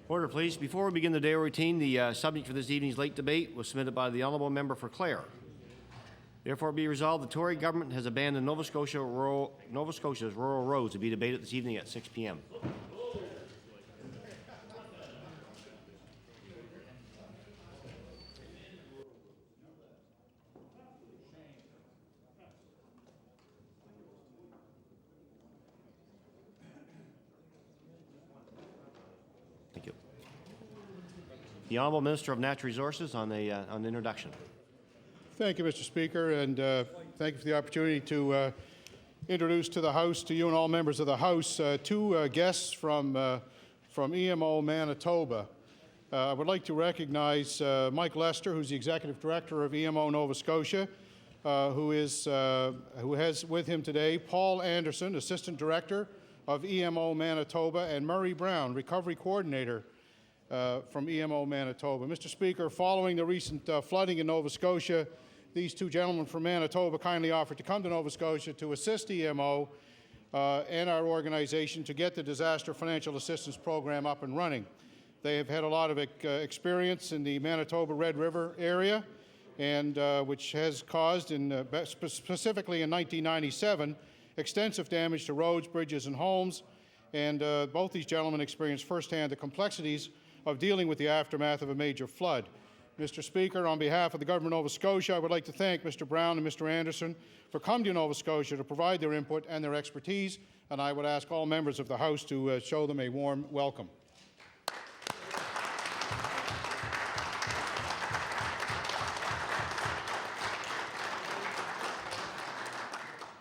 Order, please. Before we begin the day routine, the subject for this evening's late debate was submitted by the Honourable Member for Clare. Therefore, be resolved, the Tory government has abandoned Nova Scotia's rural roads to be debated this evening at 6 p.m. Thank you. The Honourable Minister of Natural Resources on the introduction. Thank you, Mr. Speaker, and thank you for the opportunity to introduce to the House, to you and all members of the House, two guests from EMO Manitoba. I would like to recognize Mike Lester, who's the Executive Director of EMO Nova Scotia, who has with him today Paul Anderson, Assistant Director of EMO Manitoba, and Murray Brown, Recovery Coordinator from EMO Manitoba. Mr. Speaker, following the recent flooding in Nova Scotia, these two gentlemen from Manitoba kindly offered to come to Nova Scotia to assist EMO and our organization to get the Disaster Financial Assistance Program up and running. They have had a lot of experience in the Manitoba Red River area, and which has caused, specifically in 1997, extensive damage to roads, bridges, and homes. And both these gentlemen experienced firsthand the complexities of dealing with the aftermath of a major flood. Mr. Speaker, on behalf of the Government of Nova Scotia, I would like to thank Mr. Brown and Mr. Anderson for coming to Nova Scotia to provide their input and their expertise, and I would ask all members of the House to show them a warm welcome.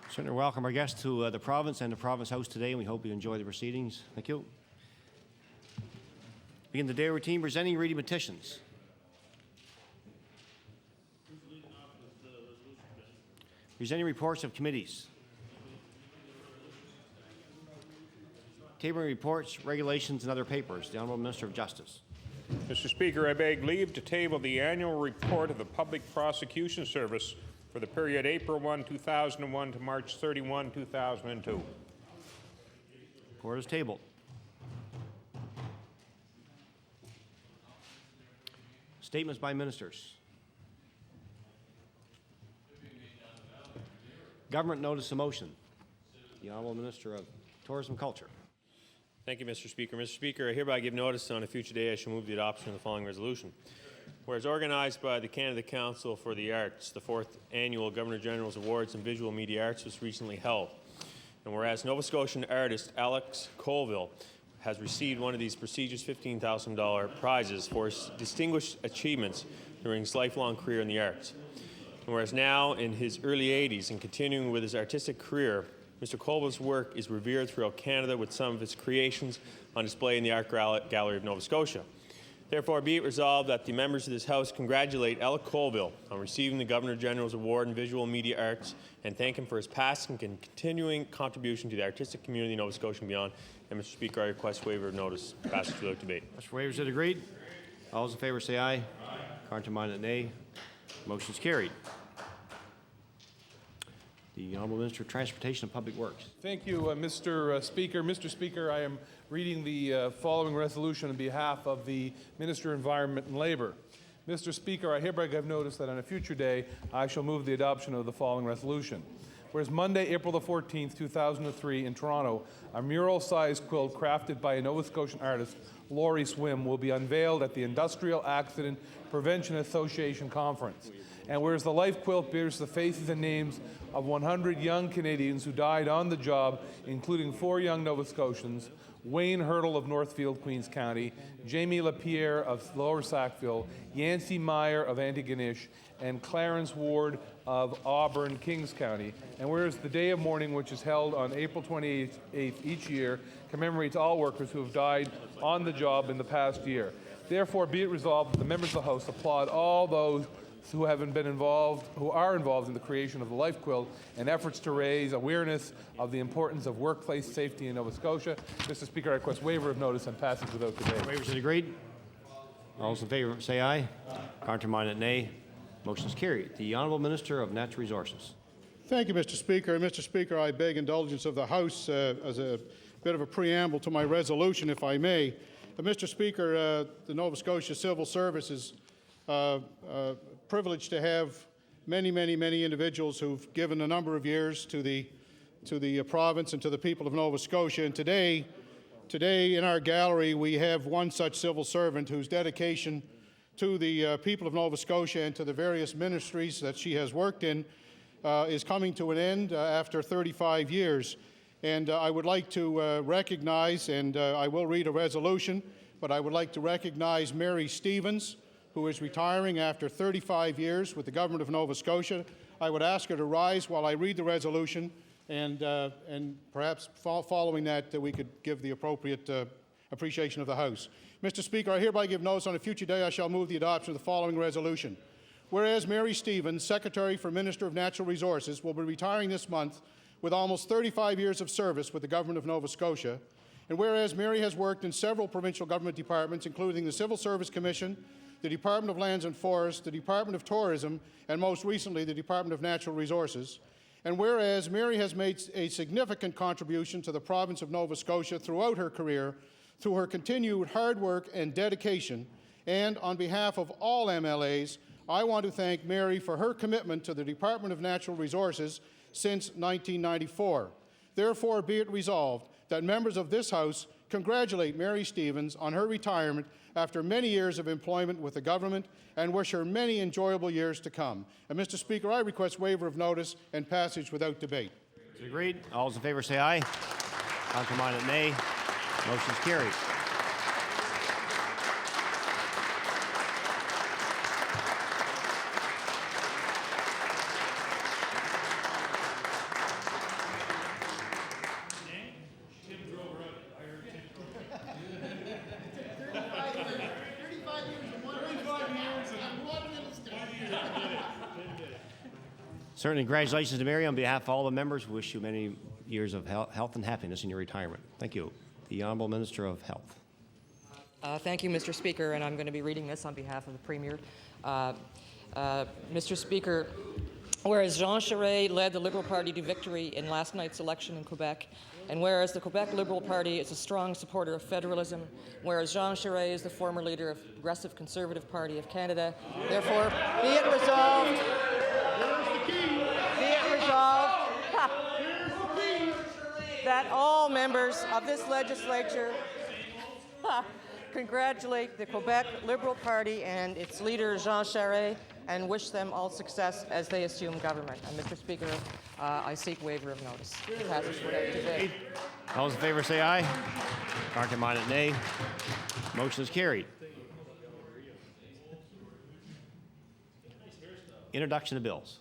Certainly welcome our guests to the province and the Province House today, and we hope you enjoy the proceedings. Thank you. Begin the day routine presenting reading petitions. Presenting reports of committees. Tabling reports, regulations, and other papers. The Honourable Minister of Justice. Mr. Speaker, I beg leave to table the annual report of the Public Prosecution Service for the period April 1, 2001 to March 31, 2002. Report is tabled. Statements by ministers. Government notice of motion. The Honourable Minister of Tourism and Culture. Thank you, Mr. Speaker. Mr. Speaker, I hereby give notice on a future day I shall move the adoption of the following resolution. Whereas organized by the Canada Council for the Arts, the 4th Annual Governor-General's Awards in Visual Media Arts was recently held. And whereas Nova Scotian artist Alex Colville has received one of these prestigious $15,000 prizes for his distinguished achievements during his lifelong career in the arts. And whereas now in his early 80s and continuing with his artistic career, Mr. Colville's work is revered throughout Canada with some of his creations on display in the Art Gallery of Nova Scotia. Therefore, be it resolved that the members of this House congratulate Alex Colville on receiving the Governor-General's Award in Visual Media Arts and thank him for his past and continuing contribution to the artistic community of Nova Scotia and beyond. And, Mr. Speaker, I request waiver of notice. Passage without debate. Mr. Waivers is agreed. All those in favor say aye. Contrary-minded, nay. Motion is carried. The Honourable Minister of Transportation and Public Works. Thank you, Mr. Speaker. Mr. Speaker, I am reading the following resolution on behalf of the Minister of Environment and Labour. Mr. Speaker, I hereby give notice that on a future day I shall move the adoption of the following resolution. Whereas Monday, April the 14th, 2003, in Toronto, a mural-sized quilt crafted by a Nova Scotian artist, Laurie Swim, will be unveiled at the Industrial Accident Prevention Association Conference. And whereas the life quilt bears the faces and names of 100 young Canadians who died on the job, including 4 young Nova Scotians, Wayne Hurdle of Northfield, Queens County, Jamie Lapierre of Lower Sackville, Yancey Meyer of Antigonish, and Clarence Ward of Auburn, Kings County. And whereas the Day of Mourning, which is held on April 28th each year, commemorates all workers who have died on the job in the past year. Therefore, be it resolved that the members of the House applaud all those who are involved in the creation of the life quilt and efforts to raise awareness of the importance of workplace safety in Nova Scotia. Mr. Speaker, I request waiver of notice and passage without debate. Waivers is agreed. All those in favor say aye. Contrary-minded, nay. Motion is carried. The Honourable Minister of Natural Resources. Thank you, Mr. Speaker. Mr. Speaker, I beg indulgence of the House as a bit of a preamble to my resolution, if I may. Mr. Speaker, the Nova Scotia Civil Service is privileged to have many individuals who've given a number of years to the province and to the people of Nova Scotia. And today in our gallery we have one such civil servant whose dedication to the people of Nova Scotia and to the various ministries that she has worked in is coming to an end after 35 years. And I would like to recognize, and I will read a resolution, but I would like to recognize Mary Stevens, who is retiring after 35 years with the Government of Nova Scotia. I would ask her to rise while I read the resolution, and perhaps following that we could give the appropriate appreciation of the House. Mr. Speaker, I hereby give notice on a future day I shall move the adoption of the following resolution. Whereas Mary Stevens, Secretary for Minister of Natural Resources, will be retiring this month with almost 35 years of service with the Government of Nova Scotia, and whereas Mary has worked in several provincial government departments, including the Civil Service Commission, the Department of Lands and Forests, the Department of Tourism, and most recently the Department of Natural Resources, and whereas Mary has made a significant contribution to the province of Nova Scotia throughout her career through her continued hard work and dedication, and on behalf of all MLAs, I want to thank Mary for her commitment to the Department of Natural Resources since 1994. Therefore, be it resolved that members of this House congratulate Mary Stevens on her retirement after many years of employment with the government and wish her many enjoyable years to come. And Mr. Speaker, I request waiver of notice and passage without debate. Agreed. All those in favor say aye. Contrary-minded, nay. Motion is carried. Certainly, congratulations to Mary. On behalf of all the members, we wish you many years of health and happiness in your retirement. Thank you. The Honourable Minister of Health. Thank you, Mr. Speaker, and I'm going to be reading this on behalf of the Premier. Mr. Speaker, whereas Jean Charest led the Liberal Party to victory in last night's election in Quebec, and whereas the Quebec Liberal Party is a strong supporter of federalism, whereas Jean Charest is the former leader of the Progressive Conservative Party of Canada, therefore, be it resolved that all members of this legislature congratulate the Quebec Liberal Party and its leader, Jean Charest, and wish them all success as they assume government. And, Mr. Speaker, I seek waiver of notice. It passes without debate. All those in favor say aye. Contrary-minded, nay. Motion is carried. Introduction of bills.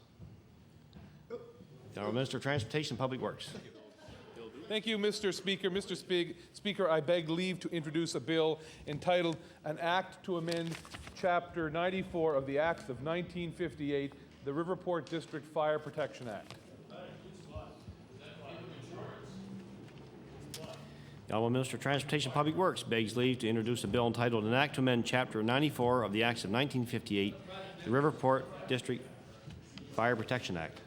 The Honourable Minister of Transportation and Public Works. Thank you, Mr. Speaker. Mr. Speaker, I beg leave to introduce a bill entitled An Act to Amend Chapter 94 of the Acts of 1958, the Riverport District Fire Protection Act. The Honourable Minister of Transportation and Public Works begs leave to introduce a bill entitled An Act to Amend Chapter 94 of the Acts of 1958, the Riverport District Fire Protection Act.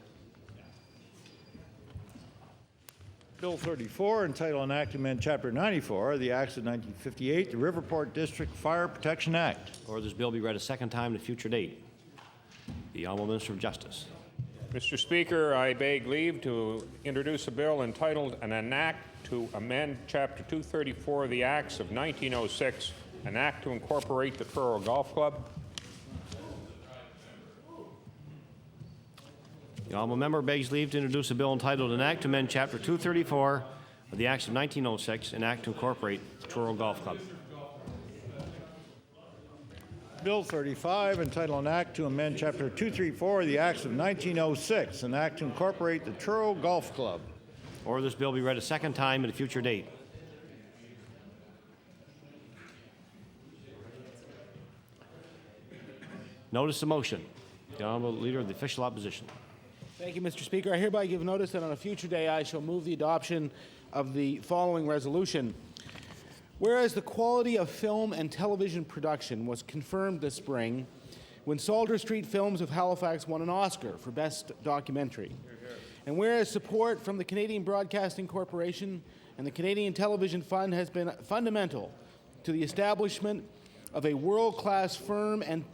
Bill 34, entitled An Act to Amend Chapter 94 of the Acts of 1958, the Riverport District Fire Protection Act. Or this bill be read a second time at a future date. The Honourable Minister of Justice. Mr. Speaker, I beg leave to introduce a bill entitled An Act to Amend Chapter 234 of the Acts of 1906, an act to incorporate the Truro Golf Club. The Honourable Member begs leave to introduce a bill entitled An Act to Amend Chapter 234 of the Acts of 1906, an act to incorporate the Truro Golf Club. Bill 35, entitled An Act to Amend Chapter 234 of the Acts of 1906, an act to incorporate the Truro Golf Club. Or this bill be read a second time at a future date. Notice the motion. The Honourable Leader of the Official Opposition. Thank you, Mr. Speaker. I hereby give notice that on a future day I shall move the adoption of the following resolution. Whereas the quality of film and television production was confirmed this spring when Saulder Street Films of Halifax won an Oscar for Best Documentary. And whereas support from the Canadian Broadcasting Corporation and the Canadian Television Fund has been fundamental to the establishment of a world-class film and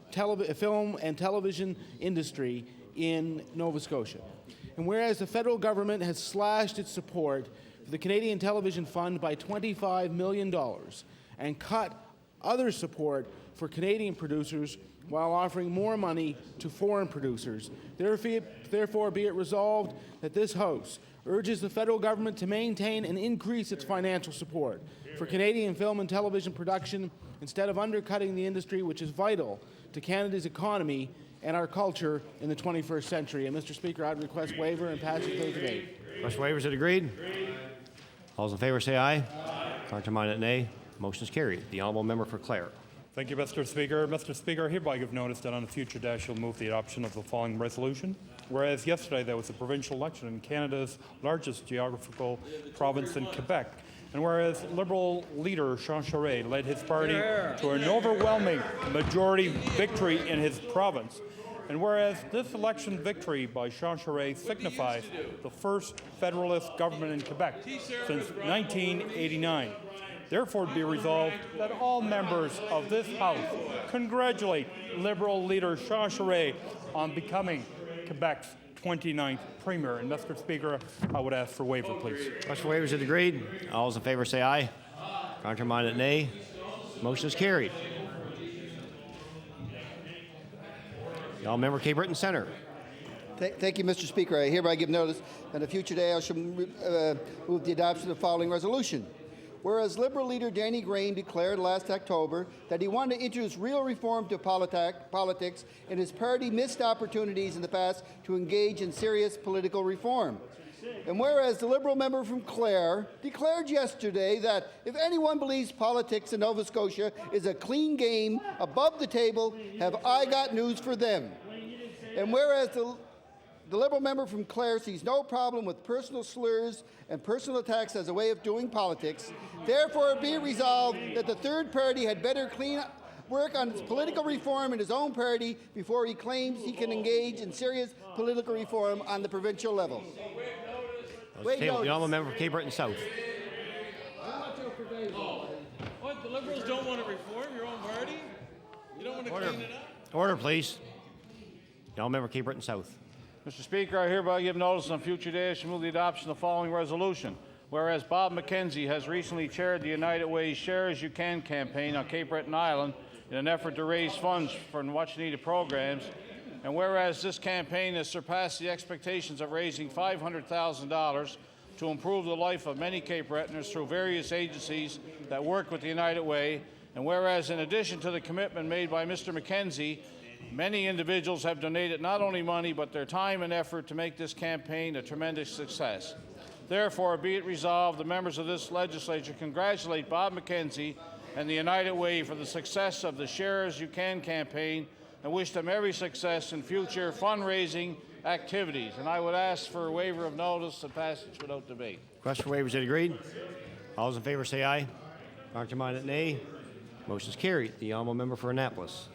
television industry in Nova Scotia. And whereas the federal government has slashed its support for the Canadian Television Fund by $25 million and cut other support for Canadian producers while offering more money to foreign producers, therefore be it resolved that this House urges the federal government to maintain and increase its financial support for Canadian film and television production instead of undercutting the industry, which is vital to Canada's economy and our culture in the 21st century. And, Mr. Speaker, I'd request waiver and passage of the debate. Request waivers, is it agreed? All those in favor say aye. Contrary-minded, nay. Motion is carried. The Honourable Member for Clare. Thank you, Mr. Speaker. Mr. Speaker, I hereby give notice that on a future day I shall move the adoption of the following resolution. Whereas yesterday there was a provincial election in Canada's largest geographical province in Quebec, and whereas Liberal leader Jean Charest led his party to an overwhelming majority victory in his province, and whereas this election victory by Jean Charest signifies the first federalist government in Quebec since 1989, therefore be resolved that all members of this House congratulate Liberal leader Jean Charest on becoming Quebec's 29th Premier. And, Mr. Speaker, I would ask for waiver, please. Request for waivers, is it agreed? All those in favor say aye. Contrary-minded, nay. Motion is carried. The Honourable Member Cape Breton Centre. Thank you, Mr. Speaker. I hereby give notice that on a future day I shall move the adoption of the following resolution. Whereas Liberal leader Danny Grain declared last October that he wanted to introduce real reform to politics and his party missed opportunities in the past to engage in serious political reform. And whereas the Liberal member from Clare declared yesterday that if anyone believes politics in Nova Scotia is a clean game above the table, have I got news for them. And whereas the The Liberal member from Clare sees no problem with personal slurs and personal attacks as a way of doing politics. Therefore, be it resolved that the third party had better work on its political reform in his own party before he claims he can engage in serious political reform on the provincial level. The honourable member for Cape Breton South. What, the Liberals don't want to reform your own party? You don't want to clean it up? Order, please. The honourable member for Cape Breton South. Mr. Speaker, I hereby give notice on future days to move the adoption of the following resolution. Whereas Bob McKenzie has recently chaired the United Way Share As You Can campaign on Cape Breton Island in an effort to raise funds for much-needed programs, and whereas this campaign has surpassed the expectations of raising $500,000 to improve the life of many Cape Bretoners through various agencies that work with the United Way, and whereas in addition to the commitment made by Mr. McKenzie, many individuals have donated not only money but their time and effort to make this campaign a tremendous success. Therefore, be it resolved, the members of this legislature congratulate Bob McKenzie and the United Way for the success of the Share As You Can campaign and wish them every success in future fundraising activities. And I would ask for a waiver of notice and passage without debate. Request for waivers, is it agreed? All those in favour say aye. Countermanded, nay. Motion is carried. The honourable member for Annapolis.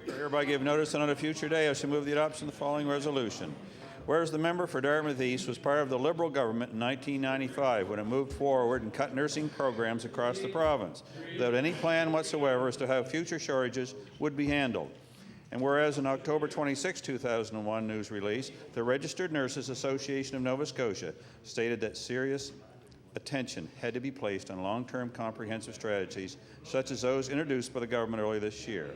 I hereby give notice that on a future day I shall move the adoption of the following resolution. Whereas the member for Dartmouth East was part of the Liberal government in 1995 when it moved forward and cut nursing programs across the province without any plan whatsoever as to how future shortages would be handled. And whereas in October 26, 2001 news release, the Registered Nurses Association of Nova Scotia stated that serious attention had to be placed on long-term comprehensive strategies such as those introduced by the government earlier this year.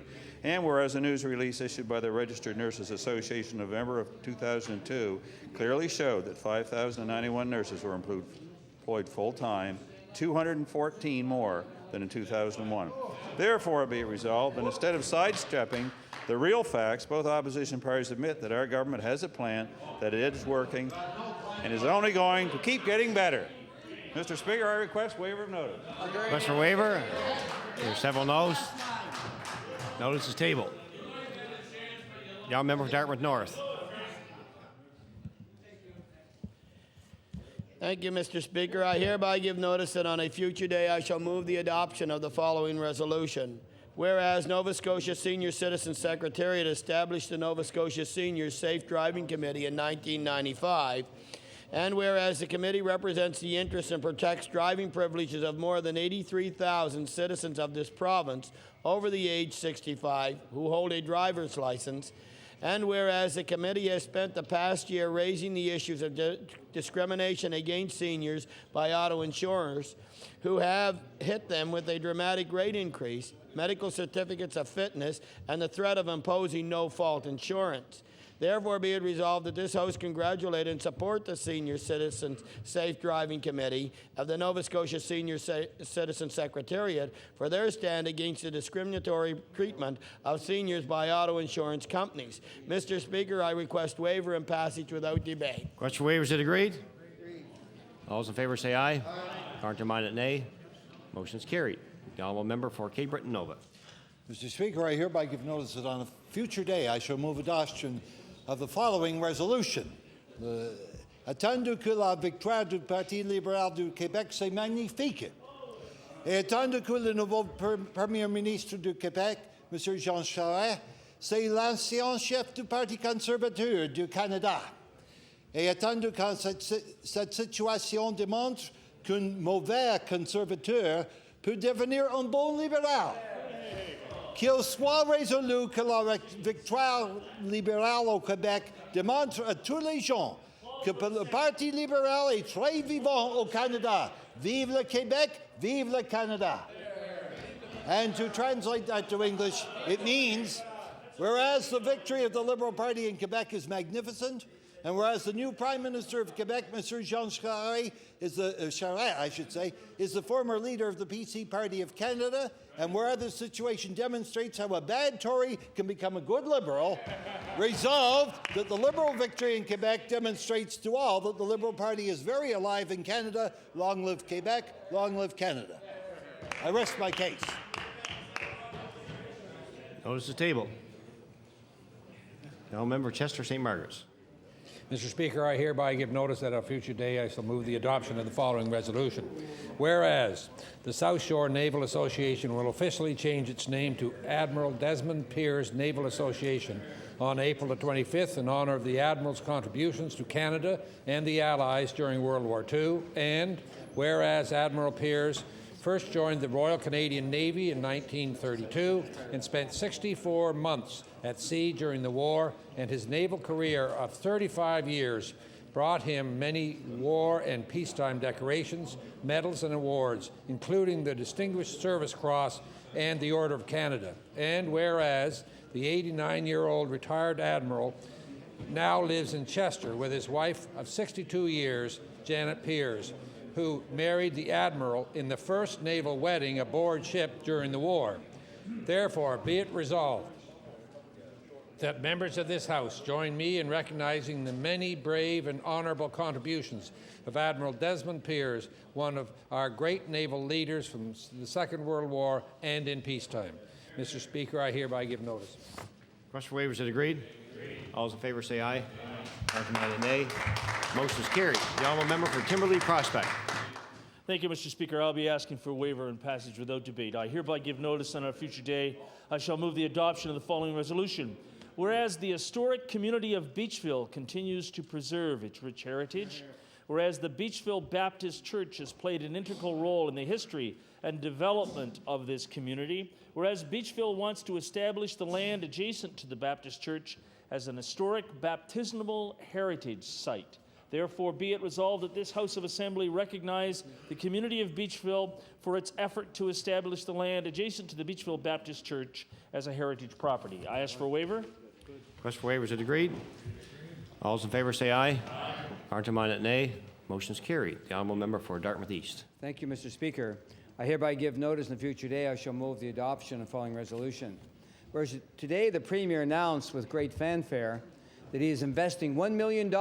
And whereas a news release issued by the Registered Nurses Association in November of 2002 clearly showed that 5,091 nurses were employed full-time, 214 more than in 2001. Therefore, be it resolved that instead of sidestepping the real facts, both opposition parties admit that our government has a plan, that it is working, and is only going to keep getting better. Mr. Speaker, I request waiver of notice. Request for waiver. There are several noes. Notice is tabled. The honourable member for Dartmouth North. Thank you, Mr. Speaker. I hereby give notice that on a future day I shall move the adoption of the following resolution. Whereas Nova Scotia Senior Citizen Secretariat established the Nova Scotia Seniors Safe Driving Committee in 1995, and whereas the committee represents the interests and protects driving privileges of more than 83,000 citizens of this province over the age 65 who hold a driver's license, and whereas the committee has spent the past year raising the issues of discrimination against seniors by auto insurers who have hit them with a dramatic rate increase, medical certificates of fitness, and the threat of imposing no-fault insurance. Therefore, be it resolved that this House congratulate and support the Senior Citizens Safe Driving Committee of the Nova Scotia Senior Citizen Secretariat for their stand against the discriminatory treatment of seniors by auto insurance companies. Mr. Speaker, I request waiver and passage without debate. Request for waivers, is it agreed? All those in favour say aye. Countermanded, nay. Motion is carried. The honourable member for Cape Breton Nova. Mr. Speaker, I hereby give notice that on a future day I shall move adoption of the following resolution. Attendu que la victoire du Parti libéral du Québec c'est magnifique. Et attendu que le nouveau Premier ministre du Québec, M. Jean Charest, c'est l'ancien chef du Parti conservateur du Canada. Et attendu que cette situation démontre qu'un mauvais conservateur peut devenir un bon libéral. Qu'il soit résolu que la victoire libérale au Québec démontre à tous les gens que le Parti libéral est très vivant au Canada. Vive le Québec, vive le Canada. And to translate that to English, it means, whereas the victory of the Liberal Party in Quebec is magnificent, and whereas the new Prime Minister of Quebec, Mr. Jean Charest, is the former leader of the PC Party of Canada, and whereas the situation demonstrates how a bad Tory can become a good Liberal, resolved that the Liberal victory in Quebec demonstrates to all that the Liberal Party is very alive in Canada. Long live Quebec, long live Canada. I rest my case. Notice the table. The honourable member for Chester St. Margaret's. Mr. Speaker, I hereby give notice that on a future day I shall move the adoption of the following resolution. Whereas the South Shore Naval Association will officially change its name to Admiral Desmond Pierce Naval Association on April the 25th in honor of the Admiral's contributions to Canada and the Allies during World War II, and whereas Admiral Pierce first joined the Royal Canadian Navy in 1932 and spent 64 months at sea during the war, and his naval career of 35 years brought him many war and peacetime decorations, medals, and awards, including the Distinguished Service Cross and the Order of Canada. And whereas the 89-year-old retired admiral now lives in Chester with his wife of 62 years, Janet Pierce, who married the admiral in the first naval wedding aboard ship during the war. Therefore, be it resolved that members of this House join me in recognizing the many brave and honorable contributions of Admiral Desmond Pierce, one of our great naval leaders from the Second World War and in peacetime. Mr. Speaker, I hereby give notice. Request for waivers is agreed. All those in favor say aye. Countermanded nay. Motion is carried. The honourable member for Timberlea Prospect. Thank you, Mr. Speaker. I'll be asking for waiver and passage without debate. I hereby give notice on a future day I shall move the adoption of the following resolution. Whereas the historic community of Beachville continues to preserve its rich heritage, whereas the Beachville Baptist Church has played an integral role in the history and development of this community, whereas Beachville wants to establish the land adjacent to the Baptist Church as an historic baptismal heritage site. Therefore, be it resolved that this House of Assembly recognize the community of Beachville for its effort to establish the land adjacent to the Beachville Baptist Church as a heritage property. I ask for waiver. Request for waivers is agreed. All those in favor say aye. Countermanded nay. Motion is carried. The honourable member for Dartmouth East. Thank you, Mr. Speaker. I hereby give notice in the future day I shall move the adoption of the following resolution. Whereas today the Premier announced with great fanfare that he is investing $1 million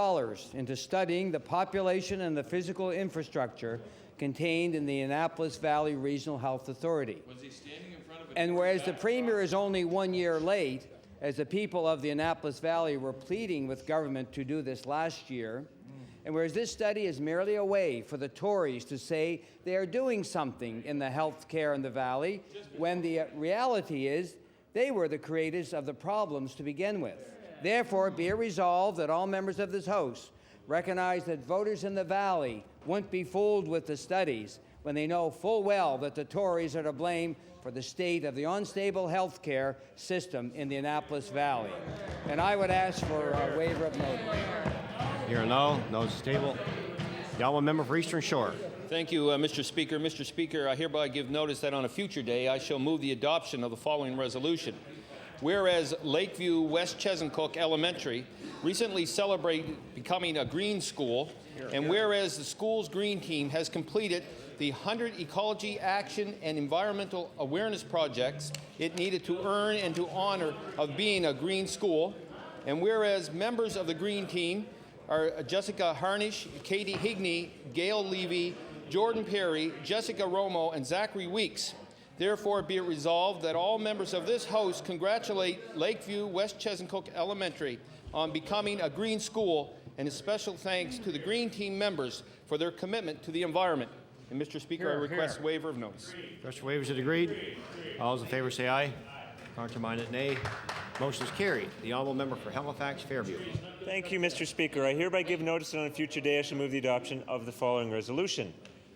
into studying the population and the physical infrastructure contained in the Annapolis Valley Regional Health Authority. Was he standing in front of a And whereas the Premier is only 1 year late, as the people of the Annapolis Valley were pleading with government to do this last year, and whereas this study is merely a way for the Tories to say they are doing something in the health care in the Valley, when the reality is they were the creators of the problems to begin with. Therefore, be it resolved that all members of this House recognize that voters in the Valley won't be fooled with the studies when they know full well that the Tories are to blame for the state of the unstable health care system in the Annapolis Valley. And I would ask for a waiver of notice. Here and no. Notice is tabled. The honourable member for Eastern Shore. Thank you, Mr. Speaker. Mr. Speaker, I hereby give notice that on a future day I shall move the adoption of the following resolution. Whereas Lakeview West Chesuncook Elementary recently celebrated becoming a green school, and whereas the school's green team has completed the 100 ecology action and environmental awareness projects it needed to earn and to honor of being a green school, and whereas members of the green team are Jessica Harnish, Katie Higney, Gail Levy, Jordan Perry, Jessica Romo, and Zachary Weeks. Therefore, be it resolved that all members of this House congratulate Lakeview West Chesuncook Elementary on becoming a green school, and a special thanks to the green team members for their commitment to the environment. And Mr. Speaker, I request waiver of notice. Request for waivers is agreed. All those in favor say aye. Countermanded nay. Motion is carried. The honourable member for Halifax Fairview. Thank you, Mr. Speaker. I hereby give notice that on a future day I shall move the adoption of the following resolution.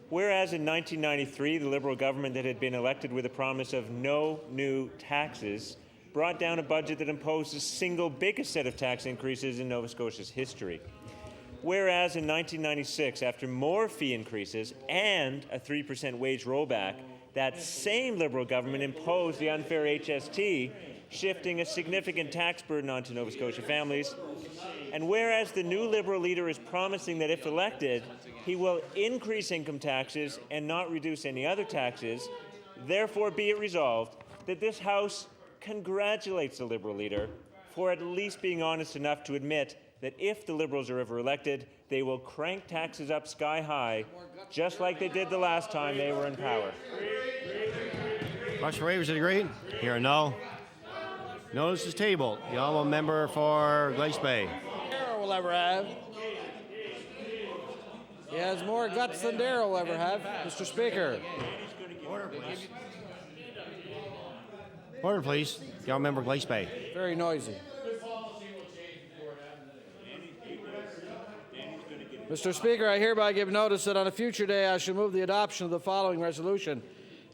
Whereas in 1993, the Liberal government that had been elected with a promise of no new taxes brought down a budget that imposed the single biggest set of tax increases in Nova Scotia's history. Whereas in 1996, after more fee increases and a 3% wage rollback, that same Liberal government imposed the unfair HST, shifting a significant tax burden onto Nova Scotia families. And whereas the new Liberal leader is promising that if elected, he will increase income taxes and not reduce any other taxes, therefore be it resolved that this House congratulates the Liberal leader for at least being honest enough to admit that if the Liberals are ever elected, they will crank taxes up sky high, just like they did the last time they were in power. Request for waivers is agreed. Here and no. Notice is tabled. The honourable member for Glace Bay. will ever have. He has more guts than Darrell will ever have, Mr. Speaker. Order, please. Order, please. The honourable member Glace Bay. Very noisy. Mr. Speaker, I hereby give notice that on a future day I shall move the adoption of the following resolution.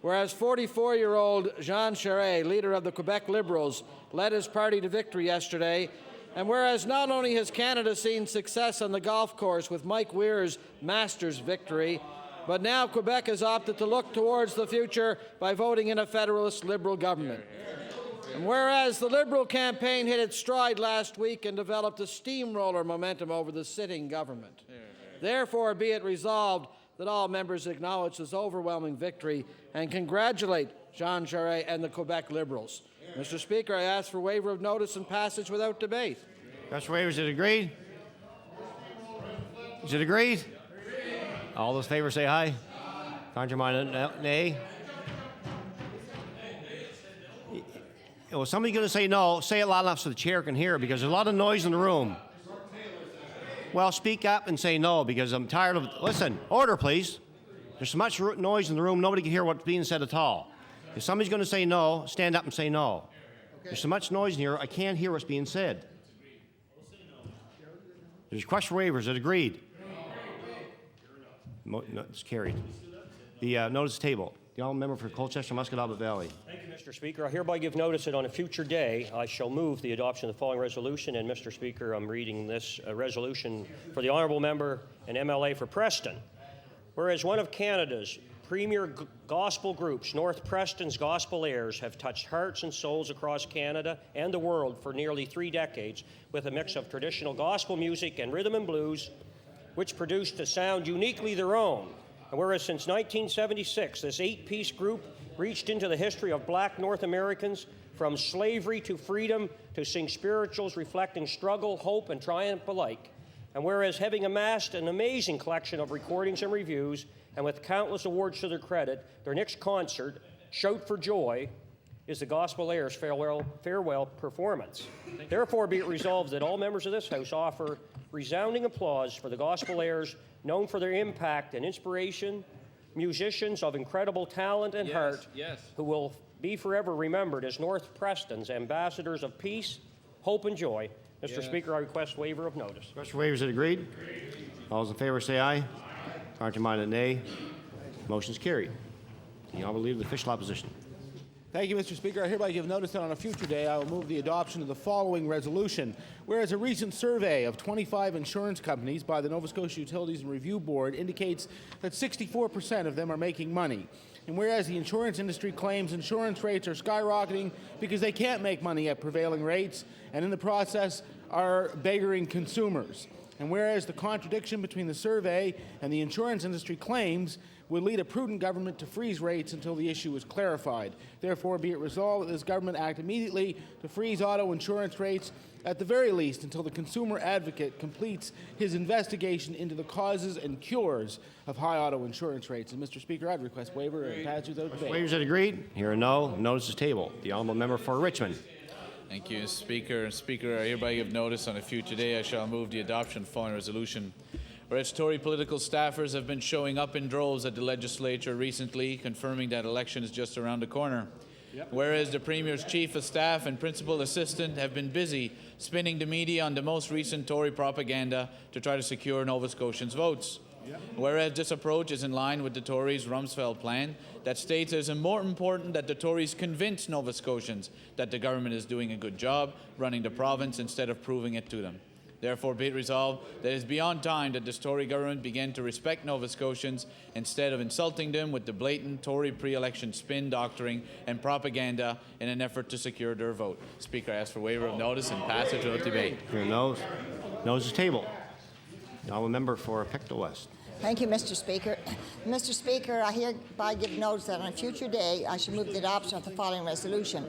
Whereas 44-year-old Jean Charest, leader of the Quebec Liberals, led his party to victory yesterday, and whereas not only has Canada seen success on the golf course with Mike Weir's Masters victory, but now Quebec has opted to look towards the future by voting in a federalist Liberal government. And whereas the Liberal campaign hit its stride last week and developed a steamroller momentum over the sitting government, therefore be it resolved that all members acknowledge this overwhelming victory and congratulate Jean Charest and the Quebec Liberals. Mr. Speaker, I ask for waiver of notice and passage without debate. Request for waiver, is it agreed? Is it agreed? All those in favor say aye. Contrary minded, nay. Well, somebody's going to say no. Say it loud enough so the chair can hear, because there's a lot of noise in the room. Well, speak up and say no, because I'm tired of... Listen, order, please. There's so much noise in the room, nobody can hear what's being said at all. If somebody's going to say no, stand up and say no. There's so much noise in here, I can't hear what's being said. There's a request for waivers. Is it agreed? No, it's carried. The notice table. The honourable member for Colchester, Muscatobit Valley. Thank you, Mr. Speaker. I hereby give notice that on a future day I shall move the adoption of the following resolution. And, Mr. Speaker, I'm reading this resolution for the honourable member and MLA for Preston. Whereas one of Canada's premier gospel groups, North Preston's Gospel Heirs, have touched hearts and souls across Canada and the world for nearly 3 decades with a mix of traditional gospel music and rhythm and blues, which produced a sound uniquely their own. And whereas since 1976, this 8-piece group reached into the history of black North Americans from slavery to freedom to sing spirituals reflecting struggle, hope, and triumph alike. And whereas having amassed an amazing collection of recordings and reviews, and with countless awards to their credit, their next concert, Shout for Joy, is the Gospel Heirs' farewell performance. Therefore, be it resolved that all members of this House offer resounding applause for the Gospel Heirs, known for their impact and inspiration, musicians of incredible talent and heart, who will be forever remembered as North Preston's ambassadors of peace, hope, and joy. Mr. Speaker, I request waiver of notice. Request for waiver, is it agreed? All those in favor say aye. Contrary minded, nay. Motion is carried. The honourable leader of the official opposition. Thank you, Mr. Speaker. I hereby give notice that on a future day I will move the adoption of the following resolution. Whereas a recent survey of 25 insurance companies by the Nova Scotia Utilities and Review Board indicates that 64% of them are making money. And whereas the insurance industry claims insurance rates are skyrocketing because they can't make money at prevailing rates and in the process are beggaring consumers. And whereas the contradiction between the survey and the insurance industry claims would lead a prudent government to freeze rates until the issue is clarified. Therefore, be it resolved that this government act immediately to freeze auto insurance rates at the very least until the consumer advocate completes his investigation into the causes and cures of high auto insurance rates. And, Mr. Speaker, I'd request waiver and pass without debate. Waivers that agreed? Here are no. Notice is tabled. The honourable member for Richmond. Thank you, Speaker. Speaker, I hereby give notice on a future day I shall move the adoption of the following resolution. Whereas Tory political staffers have been showing up in droves at the legislature recently, confirming that election is just around the corner. Whereas the Premier's Chief of Staff and Principal Assistant have been busy spinning the media on the most recent Tory propaganda to try to secure Nova Scotians' votes. Whereas this approach is in line with the Tories' Rumsfeld plan that states it is more important that the Tories convince Nova Scotians that the government is doing a good job running the province instead of proving it to them. Therefore, be it resolved that it is beyond time that this Tory government begin to respect Nova Scotians instead of insulting them with the blatant Tory pre-election spin doctoring and propaganda in an effort to secure their vote. Speaker, I ask for waiver of notice and passage without debate. Here are no's is tabled. The honourable member for Pictou West. Thank you, Mr. Speaker. Mr. Speaker, I hereby give notice that on a future day I shall move the adoption of the following resolution.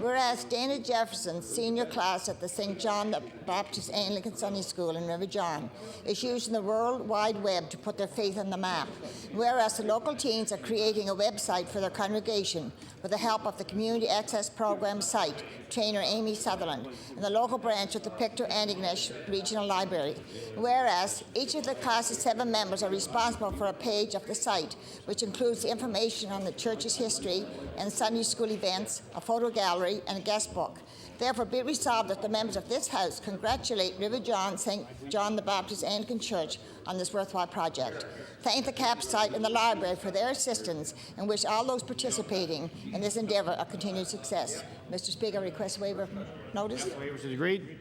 Whereas Dana Jefferson's senior class at the St. John the Baptist Anglican Sunday School in River John is using the World Wide Web to put their faith on the map. Whereas the local teens are creating a website for their congregation with the help of the Community Access Program site, trainer Amy Sutherland, and the local branch of the Pictou Antigonish Regional Library. Whereas each of the class's 7 members are responsible for a page of the site, which includes the information on the church's history and Sunday school events, a photo gallery, and a guest book. Therefore, be it resolved that the members of this House congratulate River John St. John the Baptist Anglican Church on this worthwhile project. Thank the CAP site and the library for their assistance and wish all those participating in this endeavour a continued success. Mr. Speaker, I request waiver of notice. Waivers is agreed.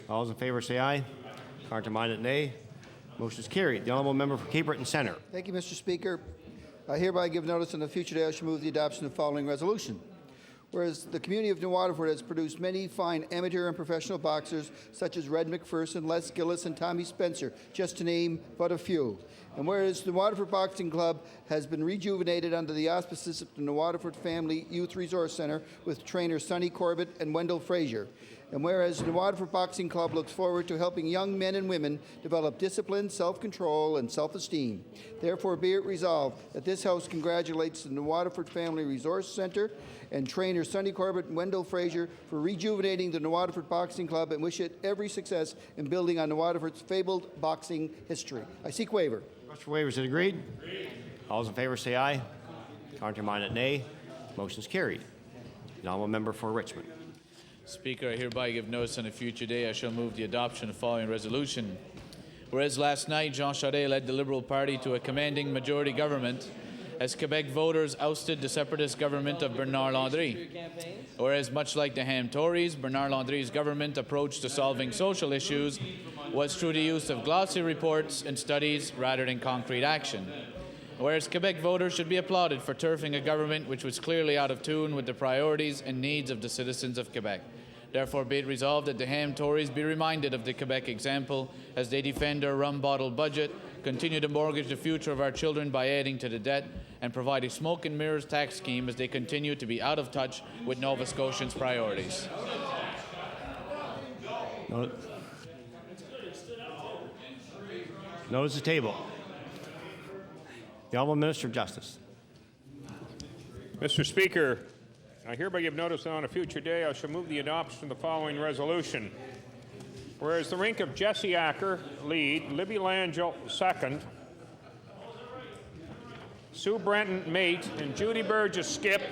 All those in favour say aye. Counterminded, nay. Motion is carried. The honourable member for Cape Breton Centre. Thank you, Mr. Speaker. I hereby give notice on a future day I shall move the adoption of the following resolution. Whereas the community of New Waterford has produced many fine amateur and professional boxers, such as Red McPherson, Les Gillis, and Tommy Spencer, just to name but a few. And whereas the Waterford Boxing Club has been rejuvenated under the auspices of the New Waterford Family Youth Resource Center with trainers Sonny Corbett and Wendell Frazier. And whereas the Waterford Boxing Club looks forward to helping young men and women develop discipline, self-control, and self-esteem. Therefore, be it resolved that this House congratulates the New Waterford Family Resource Center and trainers Sonny Corbett and Wendell Frazier for rejuvenating the New Waterford Boxing Club and wish it every success in building on New Waterford's fabled boxing history. I seek waiver. Request for waivers is agreed. All those in favour say aye. Counterminded, nay. Motion is carried. The honourable member for Richmond. Speaker, I hereby give notice on a future day I shall move the adoption of the following resolution. Whereas last night Jean Charest led the Liberal Party to a commanding majority government as Quebec voters ousted the separatist government of Bernard Landry. Whereas much like the Ham Tories, Bernard Landry's government approach to solving social issues was through the use of glossy reports and studies rather than concrete action. Whereas Quebec voters should be applauded for turfing a government which was clearly out of tune with the priorities and needs of the citizens of Quebec. Therefore, be it resolved that the Ham Tories be reminded of the Quebec example as they defend their rum-bottled budget, continue to mortgage the future of our children by adding to the debt, and provide a smoke and mirrors tax scheme as they continue to be out of touch with Nova Scotians' priorities. Notice the table. The Honourable Minister of Justice. Mr. Speaker, I hereby give notice that on a future day I shall move the adoption of the following resolution. Whereas the rink of Jesse Acker, lead, Libby Langell, second, Sue Brenton, mate, and Judy Burgess, skip,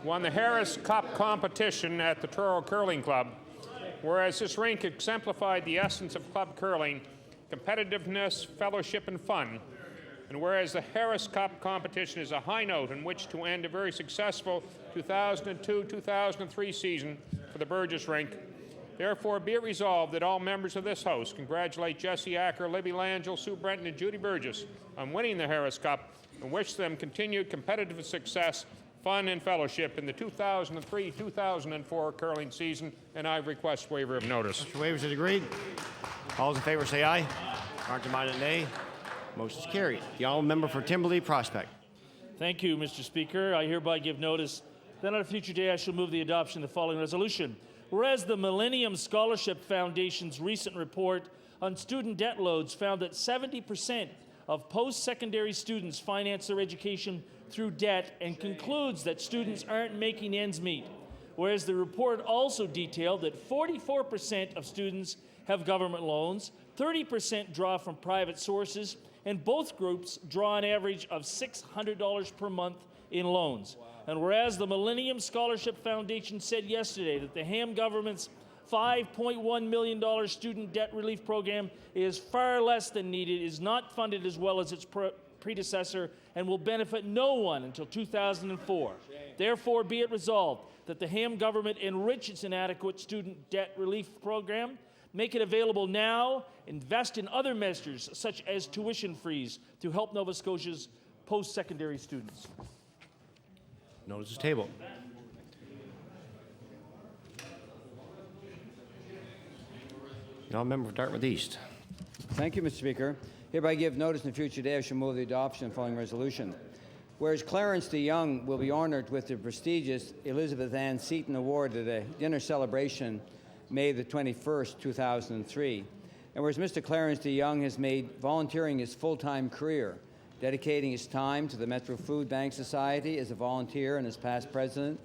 won the Harris Cup competition at the Truro Curling Club. Whereas this rink exemplified the essence of club curling, competitiveness, fellowship, and fun. And whereas the Harris Cup competition is a high note in which to end a very successful 2002-2003 season for the Burgess rink, therefore be it resolved that all members of this House congratulate Jesse Acker, Libby Langell, Sue Brenton, and Judy Burgess on winning the Harris Cup and wish them continued competitive success, fun, and fellowship in the 2003-2004 curling season, and I request waiver of notice. Mr. Waivers is agreed. All those in favour say aye. Counterminded, nay. Motion is carried. The honourable member for Timberlea Prospect. Thank you, Mr. Speaker. I hereby give notice that on a future day I shall move the adoption of the following resolution. Whereas the Millennium Scholarship Foundation's recent report on student debt loads found that 70% of post-secondary students finance their education through debt and concludes that students aren't making ends meet. Whereas the report also detailed that 44% of students have government loans, 30% draw from private sources, and both groups draw an average of $600 per month in loans. And whereas the Millennium Scholarship Foundation said yesterday that the Ham government's $5.1 million student debt relief program is far less than needed, is not funded as well as its predecessor, and will benefit no one until 2004. Therefore, be it resolved that the Ham government enrich its inadequate student debt relief program, make it available now, invest in other measures such as tuition freeze to help Nova Scotia's post-secondary students. Notice is tabled. Now, member for Dartmouth East. Thank you, Mr. Speaker. Hereby give notice in the future day I shall move the adoption of the following resolution. Whereas Clarence DeYoung will be honored with the prestigious Elizabeth Ann Seton Award at a dinner celebration May the 21st, 2003. And whereas Mr. Clarence DeYoung has made volunteering his full-time career, dedicating his time to the Metro Food Bank Society as a volunteer and as past president,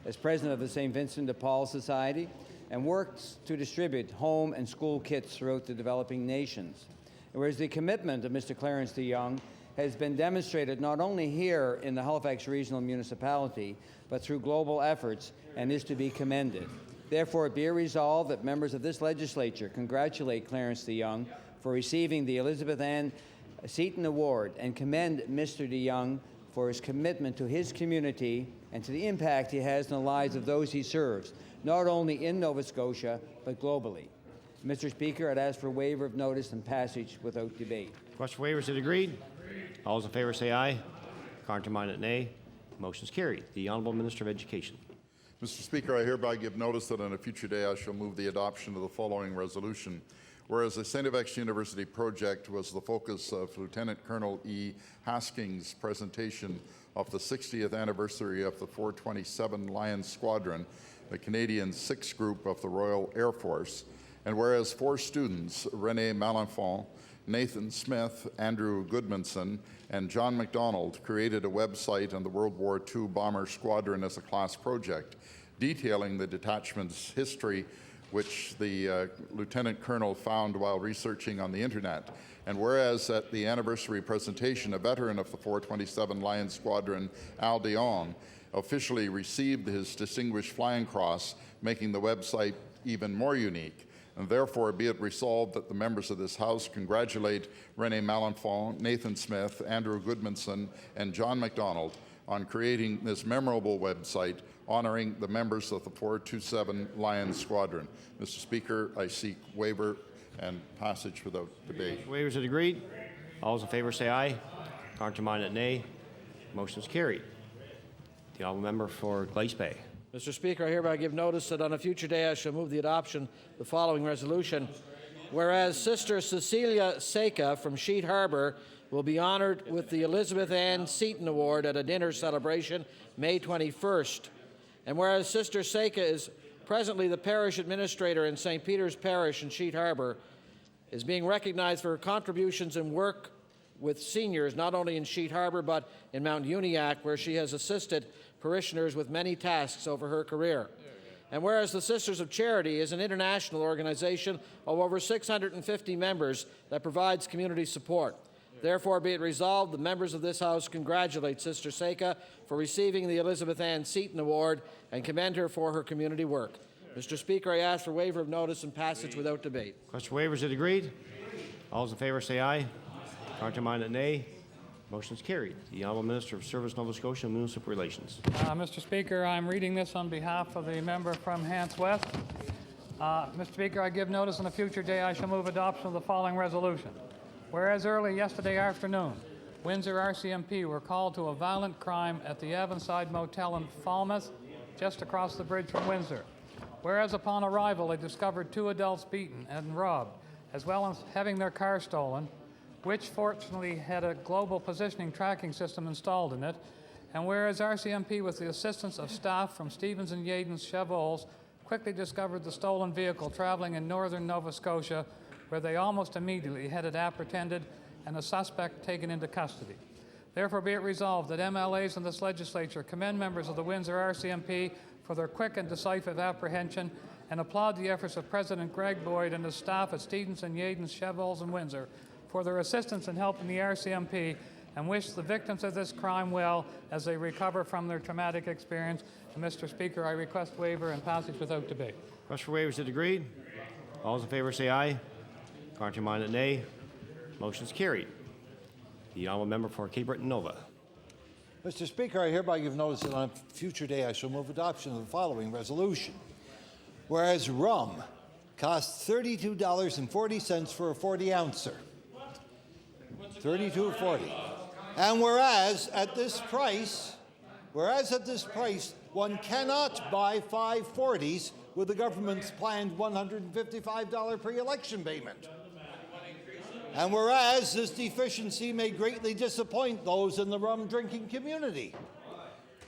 as president of the St. Vincent de Paul Society, and works to distribute home and school kits throughout the developing nations. And whereas the commitment of Mr. Clarence DeYoung has been demonstrated not only here in the Halifax Regional Municipality, but through global efforts, and is to be commended. Therefore, be it resolved that members of this legislature congratulate Clarence DeYoung for receiving the Elizabeth Ann Seton Award and commend Mr. DeYoung for his commitment to his community and to the impact he has in the lives of those he serves, not only in Nova Scotia, but globally. Mr. Speaker, I'd ask for a waiver of notice and passage without debate. Question for waiver, is it agreed? All those in favor say aye. Contrary-minded, nay. Motion is carried. The Honourable Minister of Education. Mr. Speaker, I hereby give notice that on a future day I shall move the adoption of the following resolution. Whereas the St. FX University project was the focus of Lieutenant Colonel E. Hasking's presentation of the 60th anniversary of the 427 Lions Squadron, the Canadian 6th Group of the Royal Air Force, and whereas 4 students, René Malenfant, Nathan Smith, Andrew Goodmanson, and John MacDonald, created a website on the World War II Bomber Squadron as a class project, detailing the detachment's history, which the Lieutenant Colonel found while researching on the internet. And whereas at the anniversary presentation, a veteran of the 427 Lions Squadron, Al Dion, officially received his Distinguished Flying Cross, making the website even more unique. And therefore, be it resolved that the members of this House congratulate René Malenfant, Nathan Smith, Andrew Goodmanson, and John MacDonald on creating this memorable website honoring the members of the 427 Lions Squadron. Mr. Speaker, I seek waiver and passage without debate. Waivers, is it agreed? All those in favor say aye. Contrary-minded, nay. Motion is carried. The Honourable Member for Glace Bay. Mr. Speaker, I hereby give notice that on a future day I shall move the adoption of the following resolution. Whereas Sister Cecilia Seika from Sheet Harbour will be honoured with the Elizabeth Ann Seton Award at a dinner celebration May 21st. And whereas Sister Seika is presently the parish administrator in St. Peter's Parish in Sheet Harbour, is being recognized for her contributions and work with seniors, not only in Sheet Harbour but in Mount Uniacke, where she has assisted parishioners with many tasks over her career. And whereas the Sisters of Charity is an international organization of over 650 members that provides community support. Therefore, be it resolved, the members of this House congratulate Sister Seika for receiving the Elizabeth Ann Seton Award and commend her for her community work. Mr. Speaker, I ask for waiver of notice and passage without debate. Question waiver, is it agreed? All those in favor say aye. Contrary-minded, nay. Motion is carried. The Honourable Minister of Service, Nova Scotia and Municipal Relations. Mr. Speaker, I'm reading this on behalf of the member from Hants West. Mr. Speaker, I give notice on a future day I shall move adoption of the following resolution. Whereas early yesterday afternoon, Windsor RCMP were called to a violent crime at the Avonside Motel in Falmouth, just across the bridge from Windsor. Whereas upon arrival, they discovered 2 adults beaten and robbed, as well as having their car stolen, which fortunately had a global positioning tracking system installed in it. And whereas RCMP, with the assistance of staff from Stevens and Yaden's Chevrol's, quickly discovered the stolen vehicle traveling in northern Nova Scotia, where they almost immediately had it apprehended and the suspect taken into custody. Therefore, be it resolved that MLAs in this legislature commend members of the Windsor RCMP for their quick and decisive apprehension and applaud the efforts of President Greg Boyd and his staff at Stevens and Yaden's Chevrol's in Windsor for their assistance in helping the RCMP, and wish the victims of this crime well as they recover from their traumatic experience. And Mr. Speaker, I request waiver and passage without debate. Question for waiver, is it agreed? All those in favor say aye. Contrary-minded, nay. Motion is carried. The Honourable Member for Cape Breton Nova. Mr. Speaker, I hereby give notice that on a future day I shall move adoption of the following resolution. Whereas rum costs $32.40 for a 40-ouncer. $32.40. And whereas at this price, one cannot buy 5 40s with the government's planned $155 pre-election payment. And whereas this deficiency may greatly disappoint those in the rum drinking community,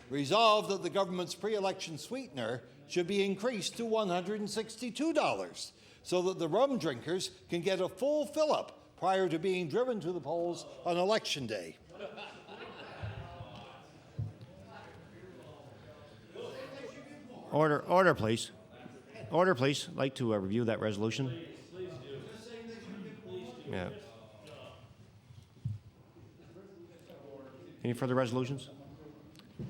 resolved that the government's pre-election sweetener should be increased to $162 so that the rum drinkers can get a full fill-up prior to being driven to the polls on Election Day. Order, please. Order, please. I'd like to review that resolution. Yeah. Any further resolutions?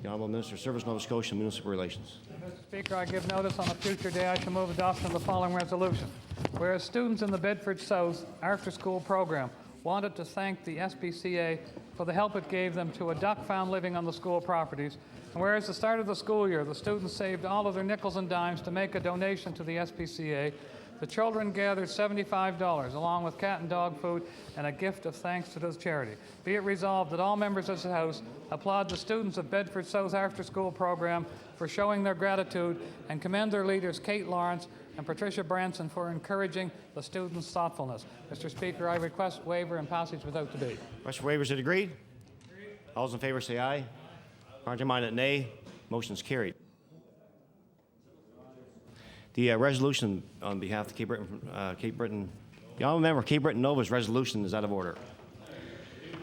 The Honourable Minister of Service, Nova Scotia and Municipal Relations. Mr. Speaker, I give notice on a future day I shall move adoption of the following resolution. Whereas students in the Bedford South after-school program wanted to thank the SPCA for the help it gave them to a duck found living on the school properties, and whereas the start of the school year, the students saved all of their nickels and dimes to make a donation to the SPCA, the children gathered $75, along with cat and dog food and a gift of thanks to this charity. Be it resolved that all members of this House applaud the students of Bedford South after-school program for showing their gratitude and commend their leaders, Kate Lawrence and Patricia Branson, for encouraging the students' thoughtfulness. Mr. Speaker, I request waiver and passage without debate. Request for waivers, agreed? All those in favor say aye. Contrary-minded, nay. Motion is carried. The resolution on behalf of Cape Breton, the Honourable Member of Cape Breton Nova's resolution is out of order.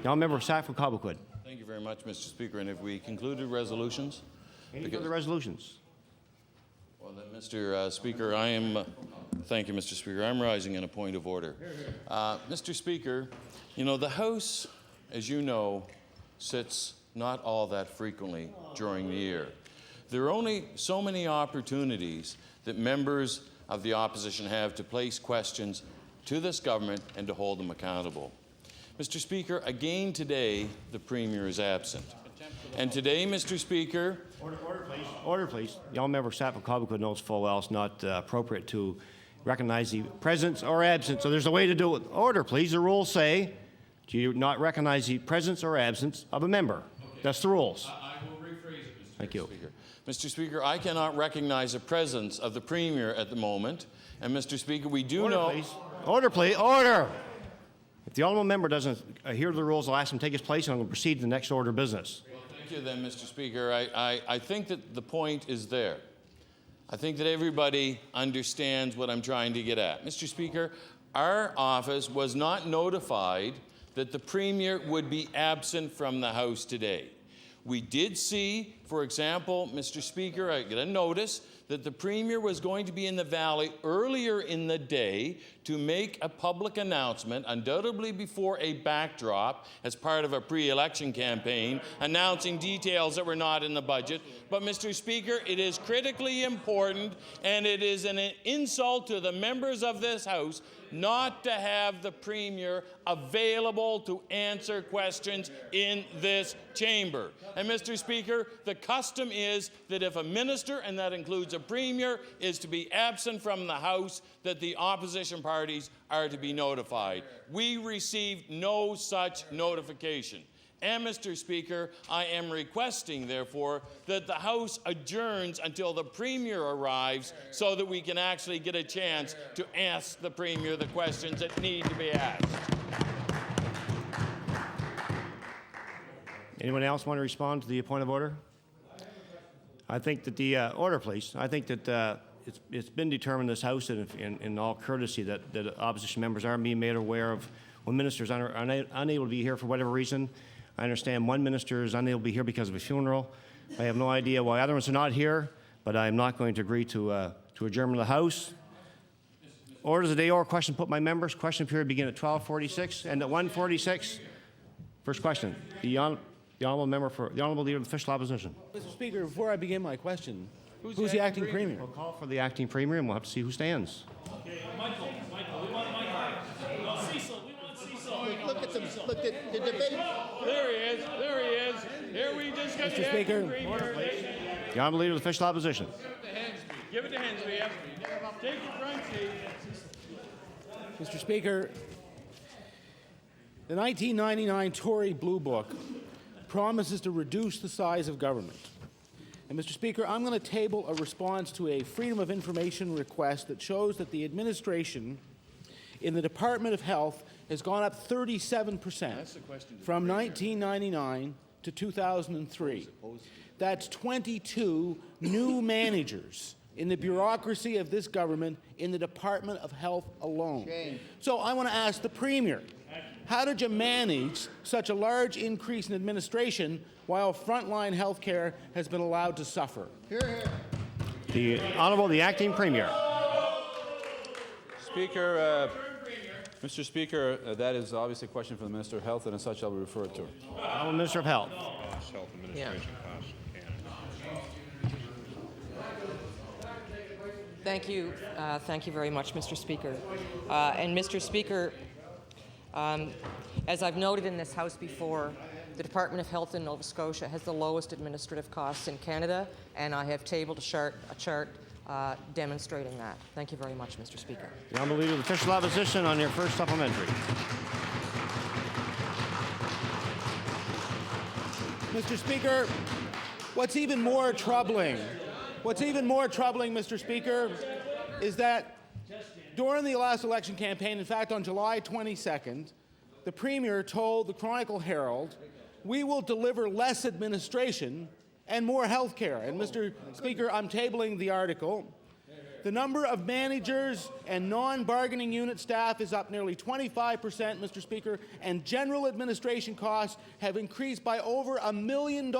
The Honourable Member of Sackville Cobequid. Thank you very much, Mr. Speaker. And if we concluded resolutions? Any further resolutions? Well, then, Mr. Speaker, thank you, Mr. Speaker. I'm rising in a point of order. Mr. Speaker, you know, the House, as you know, sits not all that frequently during the year. There are only so many opportunities that members of the opposition have to place questions to this government and to hold them accountable. Mr. Speaker, again today, the Premier is absent. And today, Mr. Speaker... Order, please. Order, please. The Honourable Member of Sackville Cobequid knows full well it's not appropriate to recognize the presence or absence. So there's a way to do it. Order, please. The rules say, do you not recognize the presence or absence of a member? Okay. That's the rules. I will rephrase it, Mr. Thank you. Speaker. Mr. Speaker, I cannot recognize the presence of the Premier at the moment. And, Mr. Speaker, we do Order, know... Please. Order, please. Order! If the Honourable Member doesn't adhere to the rules, I'll ask him to take his place and I'm going to proceed to the next order of business. Well, thank you then, Mr. Speaker. I think that the point is there. I think that everybody understands what I'm trying to get at. Mr. Speaker, our office was not notified that the Premier would be absent from the House today. We did see, for example, Mr. Speaker, I get a notice that the Premier was going to be in the Valley earlier in the day to make a public announcement, undoubtedly before a backdrop as part of a pre-election campaign, announcing details that were not in the budget. But, Mr. Speaker, it is critically important, and it is an insult to the members of this House not to have the Premier available to answer questions in this chamber. And, Mr. Speaker, the custom is that if a minister, and that includes a Premier, is to be absent from the House, that the opposition parties are to be notified. We received no such notification. And, Mr. Speaker, I am requesting, therefore, that the House adjourns until the Premier arrives so that we can actually get a chance to ask the Premier the questions that need to be asked. Anyone else want to respond to the point of order? I think that the order, please. I think that it's been determined in this House in all courtesy that opposition members are being made aware of when ministers are unable to be here for whatever reason. I understand one minister is unable to be here because of a funeral. I have no idea why other ones are not here, but I am not going to agree to adjournment of the House. Orders of the day or question put by members. Question period begin at 12:46 and at 1:46. First question. The honourable member for the honourable leader of the official opposition. Mr. Speaker, before I begin my question, who's the acting premier? We'll call for the acting premier, and we'll have to see who stands. Okay, Michael, we want Michael. Cecil, we want Cecil. Look at the debate. There he is. Here we just got Mr. Speaker. The honourable leader of the official opposition. Give it to Hensby. Take your front seat. Mr. Speaker, the 1999 Tory Blue Book promises to reduce the size of government. And, Mr. Speaker, I'm going to table a response to a Freedom of Information request that shows that the administration in the Department of Health has gone up 37% from 1999 to 2003. That's 22 new managers in the bureaucracy of this government in the Department of Health alone. So I want to ask the Premier, how did you manage such a large increase in administration while frontline health care has been allowed to suffer? The Honourable, the Acting Premier. Speaker, Mr. Speaker, that is obviously a question for the Minister of Health, and as such, I'll refer it to her. Honourable Minister of Health. Health administration costs. Thank you. Thank you very much, Mr. Speaker. And Mr. Speaker, as I've noted in this House before, the Department of Health in Nova Scotia has the lowest administrative costs in Canada, and I have tabled a chart demonstrating that. Thank you very much, Mr. Speaker. The Honourable Leader of the Official Opposition on your first supplementary. Mr. Speaker, what's even more troubling, Mr. Speaker, is that during the last election campaign, in fact on July 22nd, the Premier told the Chronicle Herald, we will deliver less administration and more health care. And Mr. Speaker, I'm tabling the article. The number of managers and non-bargaining unit staff is up nearly 25%, Mr. Speaker, and general administration costs have increased by over $1 million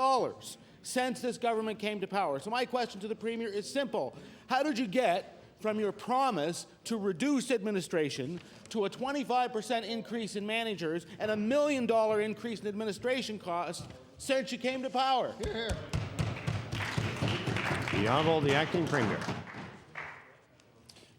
since this government came to power. So my question to the Premier is simple. How did you get from your promise to reduce administration to a 25% increase in managers and $1 million increase in administration costs since you came to power? The Honourable, the Acting Premier.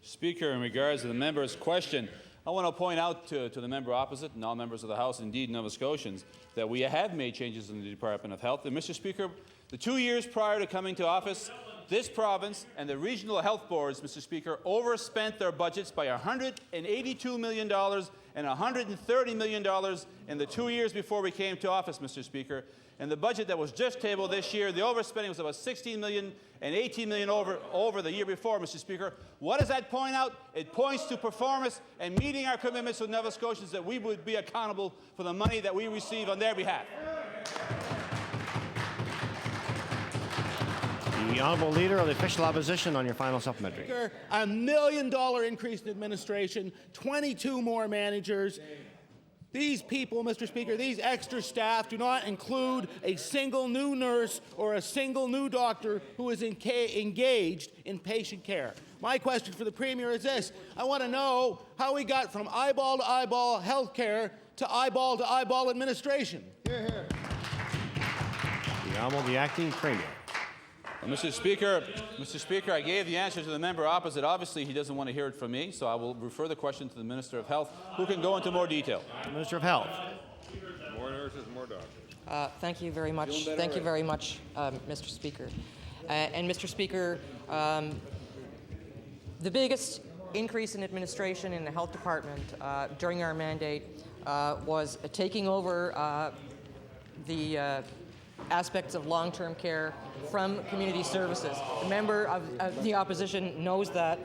Speaker, in regards to the member's question, I want to point out to the member opposite and all members of the House, indeed Nova Scotians, that we have made changes in the Department of Health. And Mr. Speaker, the 2 years prior to coming to office, this province and the regional health boards, Mr. Speaker, overspent their budgets by $182 million and $130 million in the 2 years before we came to office, Mr. Speaker. And the budget that was just tabled this year, the overspending was about $16 million and $18 million over the year before, Mr. Speaker. What does that point out? It points to performance and meeting our commitments with Nova Scotians that we would be accountable for the money that we receive on their behalf. The Honourable Leader of the Official Opposition on your final supplementary. Speaker, $1 million increase in administration, 22 more managers. These people, Mr. Speaker, these extra staff do not include a single new nurse or a single new doctor who is engaged in patient care. My question for the Premier is this. I want to know how we got from eyeball-to-eyeball health care to eyeball administration. The Honourable, the Acting Premier. Mr. Speaker, I gave the answer to the member opposite. Obviously, he doesn't want to hear it from me, so I will refer the question to the Minister of Health, who can go into more detail. Minister of Health. More nurses, more doctors. Thank you very much. Thank you very much, Mr. Speaker. And Mr. Speaker, the biggest increase in administration in the health department during our mandate was taking over the aspects of long-term care from community services. The member of the opposition knows that.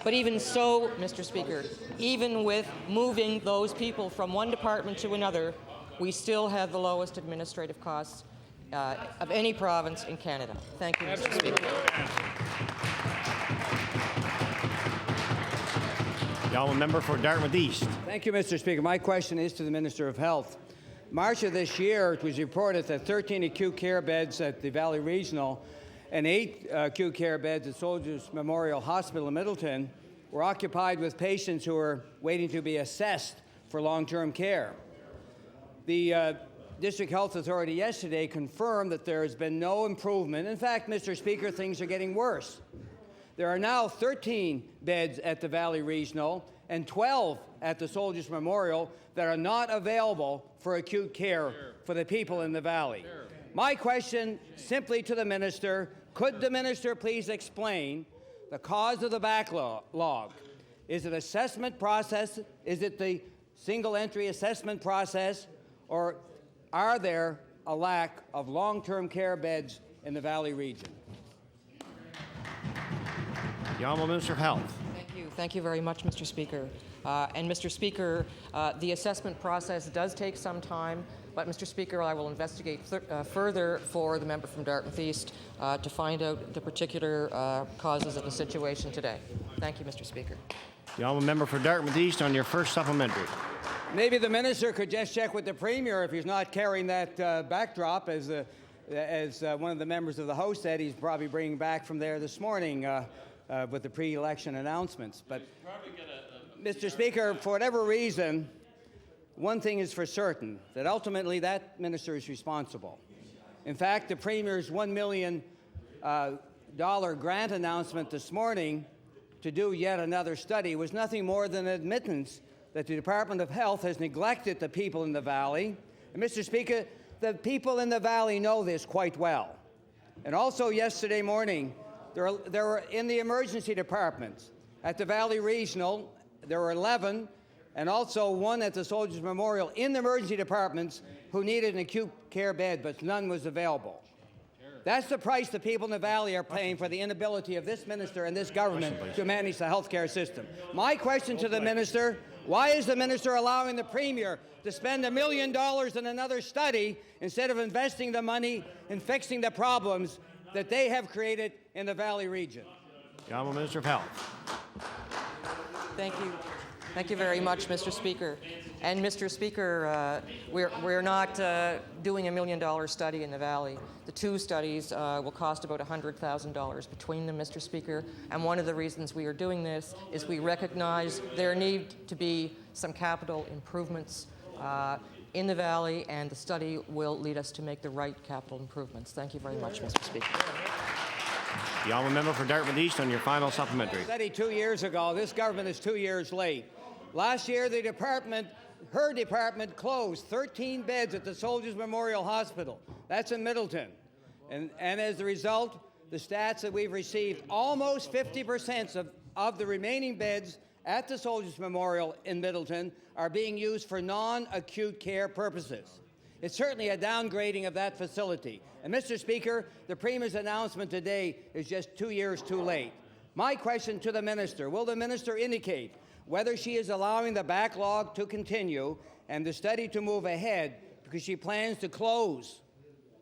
But even so, Mr. Speaker, even with moving those people from one department to another, we still have the lowest administrative costs of any province in Canada. Thank you, Mr. Speaker. The Honourable Member for Dartmouth East. Thank you, Mr. Speaker. My question is to the Minister of Health. March of this year, it was reported that 13 acute care beds at the Valley Regional and 8 acute care beds at Soldiers Memorial Hospital in Middleton were occupied with patients who were waiting to be assessed for long-term care. The District Health Authority yesterday confirmed that there has been no improvement. In fact, Mr. Speaker, things are getting worse. There are now 13 beds at the Valley Regional and 12 at the Soldiers Memorial that are not available for acute care for the people in the Valley. My question simply to the Minister, could the Minister please explain the cause of the backlog? Is it assessment process? Is it the single entry assessment process? Or are there a lack of long-term care beds in the Valley region? The Honourable Minister of Health. Thank you. Thank you very much, Mr. Speaker. And Mr. Speaker, the assessment process does take some time, but Mr. Speaker, I will investigate further for the member from Dartmouth East to find out the particular causes of the situation today. Thank you, Mr. Speaker. The honourable member for Dartmouth East on your first supplementary. Maybe the minister could just check with the premier if he's not carrying that backdrop, as one of the members of the House said he's probably bringing back from there this morning with the pre-election announcements. But, Mr. Speaker, for whatever reason, one thing is for certain, that ultimately that minister is responsible. In fact, the Premier's $1 million grant announcement this morning to do yet another study was nothing more than an admittance that the Department of Health has neglected the people in the Valley. And Mr. Speaker, the people in the Valley know this quite well. And also yesterday morning, there were in the emergency departments at the Valley Regional, there were 11, and also one at the Soldiers Memorial in the emergency departments who needed an acute care bed, but none was available. That's the price the people in the Valley are paying for the inability of this minister and this government to manage the health care system. My question to the minister, why is the minister allowing the Premier to spend $1 million in another study instead of investing the money in fixing the problems that they have created in the Valley region? The honourable Minister of Health. Thank you. Thank you very much, Mr. Speaker. And Mr. Speaker, we're not doing $1 million study in the Valley. The two studies will cost about $100,000 between them, Mr. Speaker. And one of the reasons we are doing this is we recognize there need to be some capital improvements in the Valley, and the study will lead us to make the right capital improvements. Thank you very much, Mr. Speaker. The honourable member for Dartmouth East on your final supplementary. Study 2 years ago. This government is 2 years late. Last year, her department closed 13 beds at the Soldiers Memorial Hospital. That's in Middleton. And as a result, the stats that we've received, almost 50% of the remaining beds at the Soldiers Memorial in Middleton are being used for non-acute care purposes. It's certainly a downgrading of that facility. And Mr. Speaker, the Premier's announcement today is just 2 years too late. My question to the minister, will the minister indicate whether she is allowing the backlog to continue and the study to move ahead because she plans to close?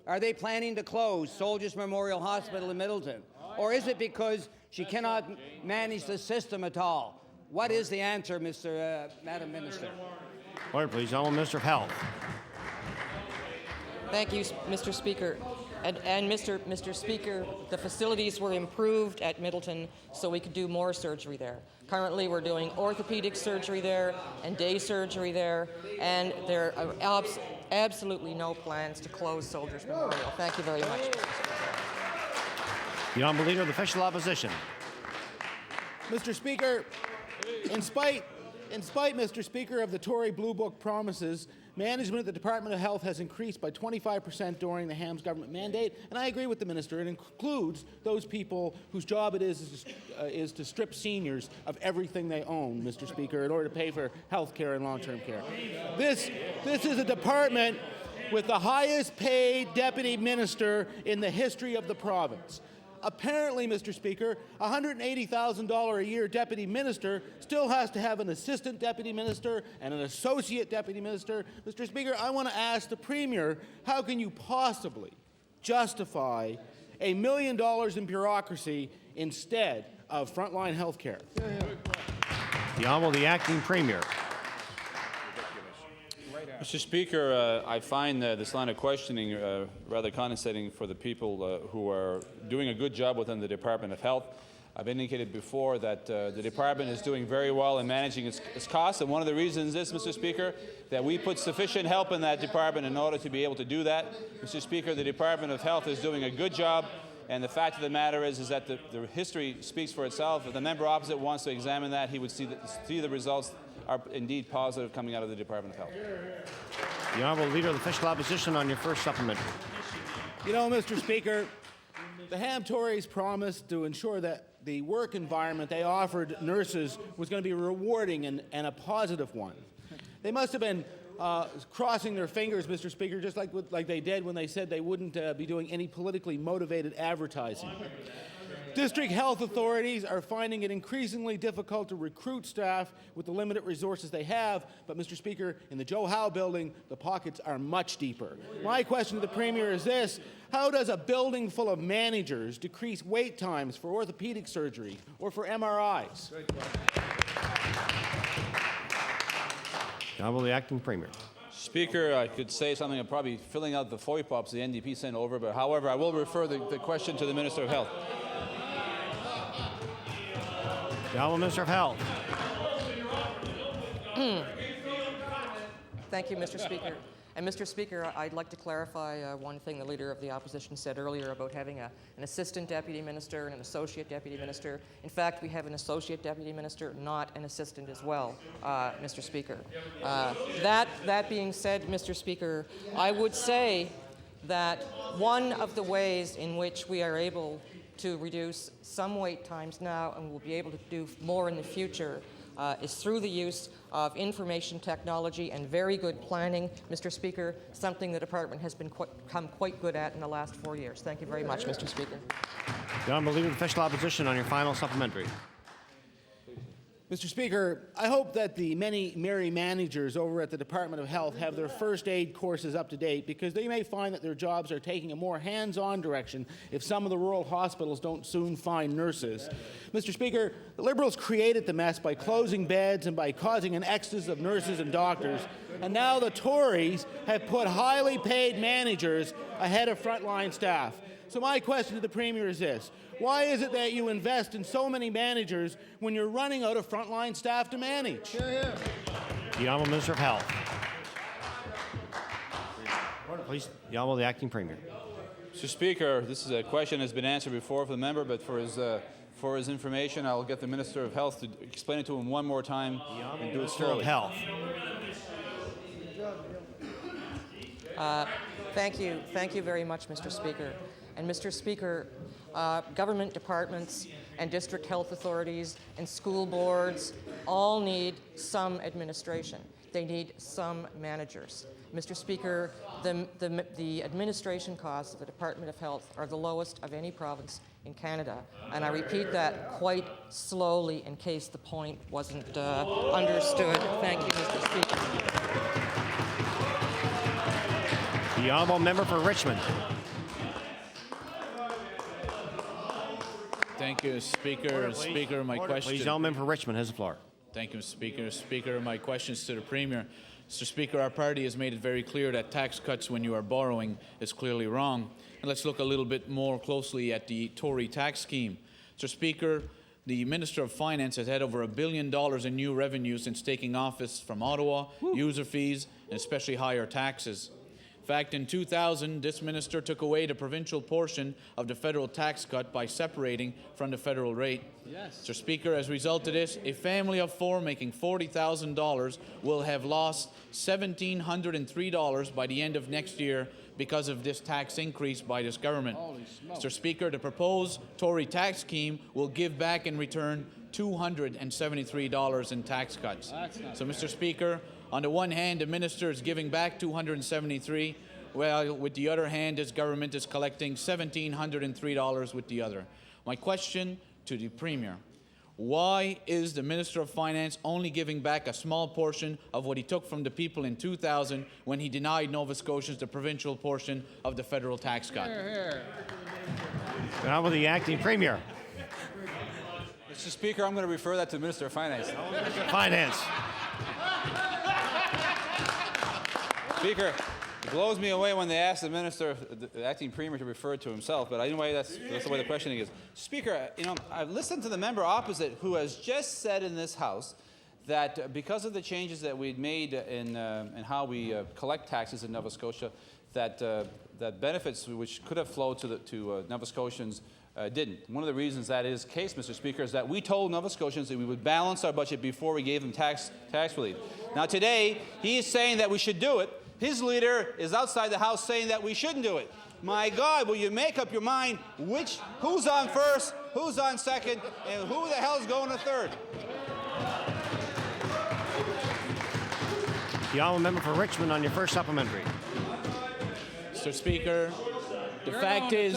Are they planning to close Soldiers Memorial Hospital in Middleton? Or is it because she cannot manage the system at all? What is the answer, Madam Minister? Order, please. Honourable Minister of Health. Thank you, Mr. Speaker. And Mr. Speaker, the facilities were improved at Middleton so we could do more surgery there. Currently, we're doing orthopedic surgery there and day surgery there, and there are absolutely no plans to close Soldiers Memorial. Thank you very much. The honourable Leader of the Official Opposition. Mr. Speaker, in spite, Mr. Speaker, of the Tory Blue Book promises, management at the Department of Health has increased by 25% during the Ham's government mandate, and I agree with the minister. It includes those people whose job it is to strip seniors of everything they own, Mr. Speaker, in order to pay for health care and long-term care. This is a department with the highest paid deputy minister in the history of the province. Apparently, Mr. Speaker, $180,000 a year deputy minister still has to have an assistant deputy minister and an associate deputy minister. Mr. Speaker, I want to ask the Premier, how can you possibly justify $1 million in bureaucracy instead of frontline health care? The Honourable the Acting Premier. Mr. Speaker, I find this line of questioning rather condescending for the people who are doing a good job within the Department of Health. I've indicated before that the department is doing very well in managing its costs, and one of the reasons is, Mr. Speaker, that we put sufficient help in that department in order to be able to do that. Mr. Speaker, the Department of Health is doing a good job, and the fact of the matter is that the history speaks for itself. If the member opposite wants to examine that, he would see the results are indeed positive coming out of the Department of Health. The Honourable Leader of the Official Opposition on your first supplementary. You know, Mr. Speaker, the Ham Tories promised to ensure that the work environment they offered nurses was going to be rewarding and a positive one. They must have been crossing their fingers, Mr. Speaker, just like they did when they said they wouldn't be doing any politically motivated advertising. District health authorities are finding it increasingly difficult to recruit staff with the limited resources they have, but Mr. Speaker, in the Joe Howe building, the pockets are much deeper. My question to the Premier is this: how does a building full of managers decrease wait times for orthopedic surgery or for MRIs? Honourable the Acting Premier. Speaker, I could say something. I'm probably filling out the FOI pops the NDP sent over, but however, I will refer the question to the Minister of Health. The Honourable Minister of Health. Thank you, Mr. Speaker. And Mr. Speaker, I'd like to clarify one thing the Leader of the Opposition said earlier about having an Assistant Deputy Minister and an Associate Deputy Minister. In fact, we have an Associate Deputy Minister, not an Assistant as well, Mr. Speaker. That being said, Mr. Speaker, I would say that one of the ways in which we are able to reduce some wait times now and will be able to do more in the future is through the use of information technology and very good planning, Mr. Speaker, something the department has become quite good at in the last 4 years. Thank you very much, Mr. Speaker. The Honourable Leader of the Official Opposition on your final supplementary. Mr. Speaker, I hope that the many merry managers over at the Department of Health have their first aid courses up to date, because they may find that their jobs are taking a more hands-on direction if some of the rural hospitals don't soon find nurses. Mr. Speaker, the Liberals created the mess by closing beds and by causing an exodus of nurses and doctors, and now the Tories have put highly paid managers ahead of frontline staff. So my question to the Premier is this: why is it that you invest in so many managers when you're running out of frontline staff to manage? The Honourable Minister of Health. Order, please. The Honourable the Acting Premier. Mr. Speaker, this is a question that has been answered before for the member, but for his information, I'll get the Minister of Health to explain it to him one more time and do it slowly. Health. Thank you very much, Mr. Speaker. And Mr. Speaker, government departments and district health authorities and school boards all need some administration. They need some managers. Mr. Speaker, the administration costs of the Department of Health are the lowest of any province in Canada. And I repeat that quite slowly in case the point wasn't understood. Thank you, Mr. Speaker. The Honourable Member for Richmond. Thank you, Speaker. Speaker, my question. Please, the Honourable Member for Richmond has the floor. Thank you, Speaker. Speaker, my questions to the Premier. Mr. Speaker, our party has made it very clear that tax cuts when you are borrowing is clearly wrong. And let's look a little bit more closely at the Tory tax scheme. Mr. Speaker, the Minister of Finance has had over $1 billion in new revenue since taking office from Ottawa, user fees, and especially higher taxes. In fact, in 2000, this minister took away the provincial portion of the federal tax cut by separating from the federal rate. Yes. Mr. Speaker, as a result of this, a family of four making $40,000 will have lost $1,703 by the end of next year because of this tax increase by this government. Mr. Speaker, the proposed Tory tax scheme will give back in return $273 in tax cuts. So, Mr. Speaker, on the one hand, the minister is giving back $273, while with the other hand, this government is collecting $1,703 with the other. My question to the Premier: why is the Minister of Finance only giving back a small portion of what he took from the people in 2000 when he denied Nova Scotians the provincial portion of the federal tax cut? Now with the Acting Premier. Mr. Speaker, I'm going to refer that to the Minister of Finance. Finance. Speaker, it blows me away when they ask the Minister, the Acting Premier, to refer it to himself, but anyway, that's the way the questioning is. Speaker, I've listened to the member opposite who has just said in this House that because of the changes that we'd made in how we collect taxes in Nova Scotia, that benefits which could have flowed to Nova Scotians didn't. One of the reasons that is the case, Mr. Speaker, is that we told Nova Scotians that we would balance our budget before we gave them tax relief. Now today, he is saying that we should do it. His leader is outside the House saying that we shouldn't do it. My God, will you make up your mind who's on first, who's on second, and who the hell's going to third? The Honourable Member for Richmond on your first supplementary. Mr. Speaker, The fact is,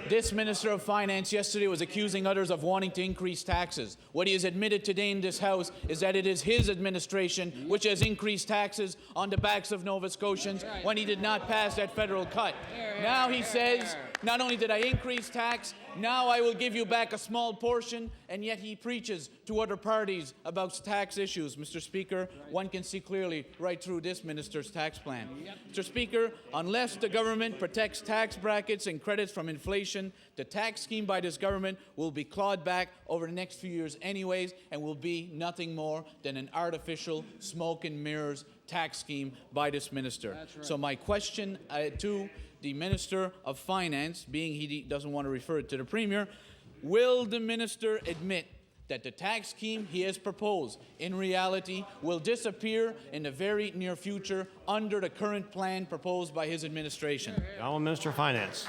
this Minister of Finance yesterday was accusing others of wanting to increase taxes. What he has admitted today in this House is that it is his administration which has increased taxes on the backs of Nova Scotians when he did not pass that federal cut. Now he says, not only did I increase tax, now I will give you back a small portion, and yet he preaches to other parties about tax issues. Mr. Speaker, one can see clearly right through this minister's tax plan. Mr. Speaker, unless the government protects tax brackets and credits from inflation, the tax scheme by this government will be clawed back over the next few years anyways, and will be nothing more than an artificial smoke and mirrors tax scheme by this minister. Right. So my question to the Minister of Finance, being he doesn't want to refer it to the Premier, will the minister admit that the tax scheme he has proposed in reality will disappear in the very near future under the current plan proposed by his administration? Honourable Minister of Finance.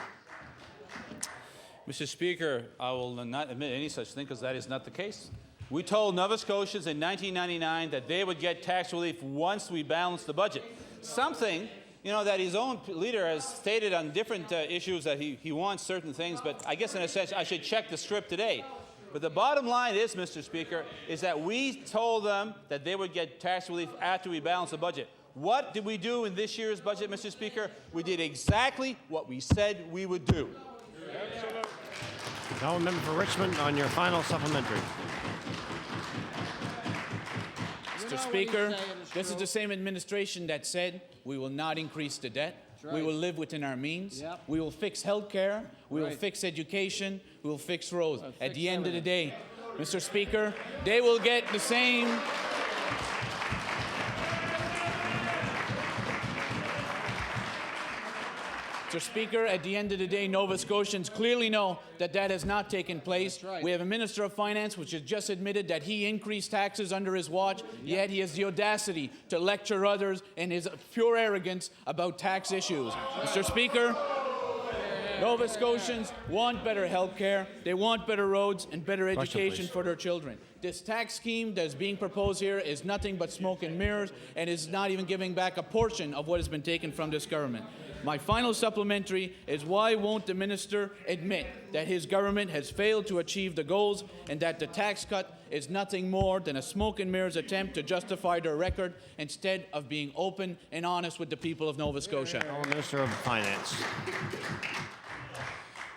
Mr. Speaker, I will not admit any such thing because that is not the case. We told Nova Scotians in 1999 that they would get tax relief once we balanced the budget. Something, you know, that his own leader has stated on different issues that he wants certain things, but I guess in a sense I should check the script today. But the bottom line is, Mr. Speaker, is that we told them that they would get tax relief after we balanced the budget. What did we do in this year's budget, Mr. Speaker? We did exactly what we said we would do. Now, member for Richmond, on your final supplementary. Mr. Speaker, this is the same administration that said we will not increase the debt. Right. We will live within our means. Yep. We will fix health care. We will fix education. We will fix roads. At the end of the day, Mr. Speaker, they will get the same. Mr. Speaker, at the end of the day, Nova Scotians clearly know that that has not taken place. Right. We have a Minister of Finance which has just admitted that he increased taxes under his watch, yet he has the audacity to lecture others in his pure arrogance about tax issues. Mr. Speaker, Nova Scotians want better health care, they want better roads and better education for their children. This tax scheme that is being proposed here is nothing but smoke and mirrors and is not even giving back a portion of what has been taken from this government. My final supplementary is why won't the minister admit that his government has failed to achieve the goals and that the tax cut is nothing more than a smoke and mirrors attempt to justify their record instead of being open and honest with the people of Nova Scotia? Minister of Finance.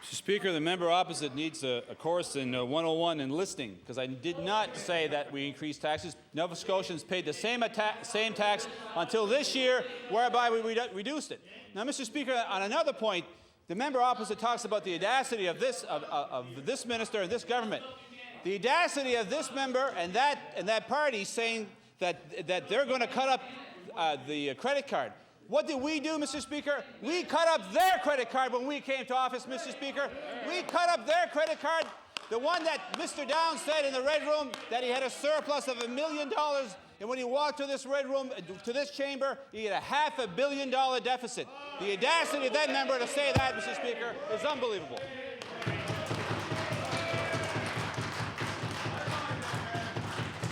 Mr. Speaker, the member opposite needs a course in 101 in listening, because I did not say that we increased taxes. Nova Scotians paid the same tax until this year, whereby we reduced it. Now, Mr. Speaker, on another point, the member opposite talks about the audacity of this minister and this government. The audacity of this member and that party saying that they're going to cut up the credit card. What did we do, Mr. Speaker? We cut up their credit card when we came to office, Mr. Speaker. We cut up their credit card, the one that Mr. Downs said in the Red Room that he had a surplus of $1 million, and when he walked to this Red Room, to this chamber, he had a $500 million deficit. The audacity of that member to say that, Mr. Speaker, is unbelievable.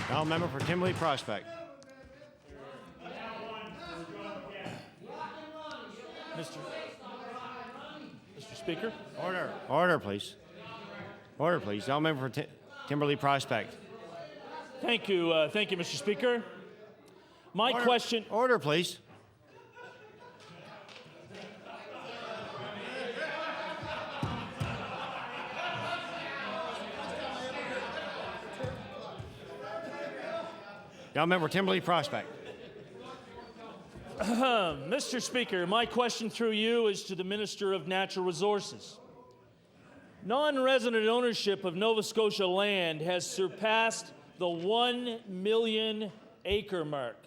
Now, member for Timberley Prospect. Mr. Speaker. Order. Order, please. Order, please. Now, member for Timberley Prospect. Thank you, Mr. Speaker. My question. Order, please. Now, member Timberley Prospect. Mr. Speaker, my question through you is to the Minister of Natural Resources. Non-resident ownership of Nova Scotia land has surpassed the 1 million acre mark.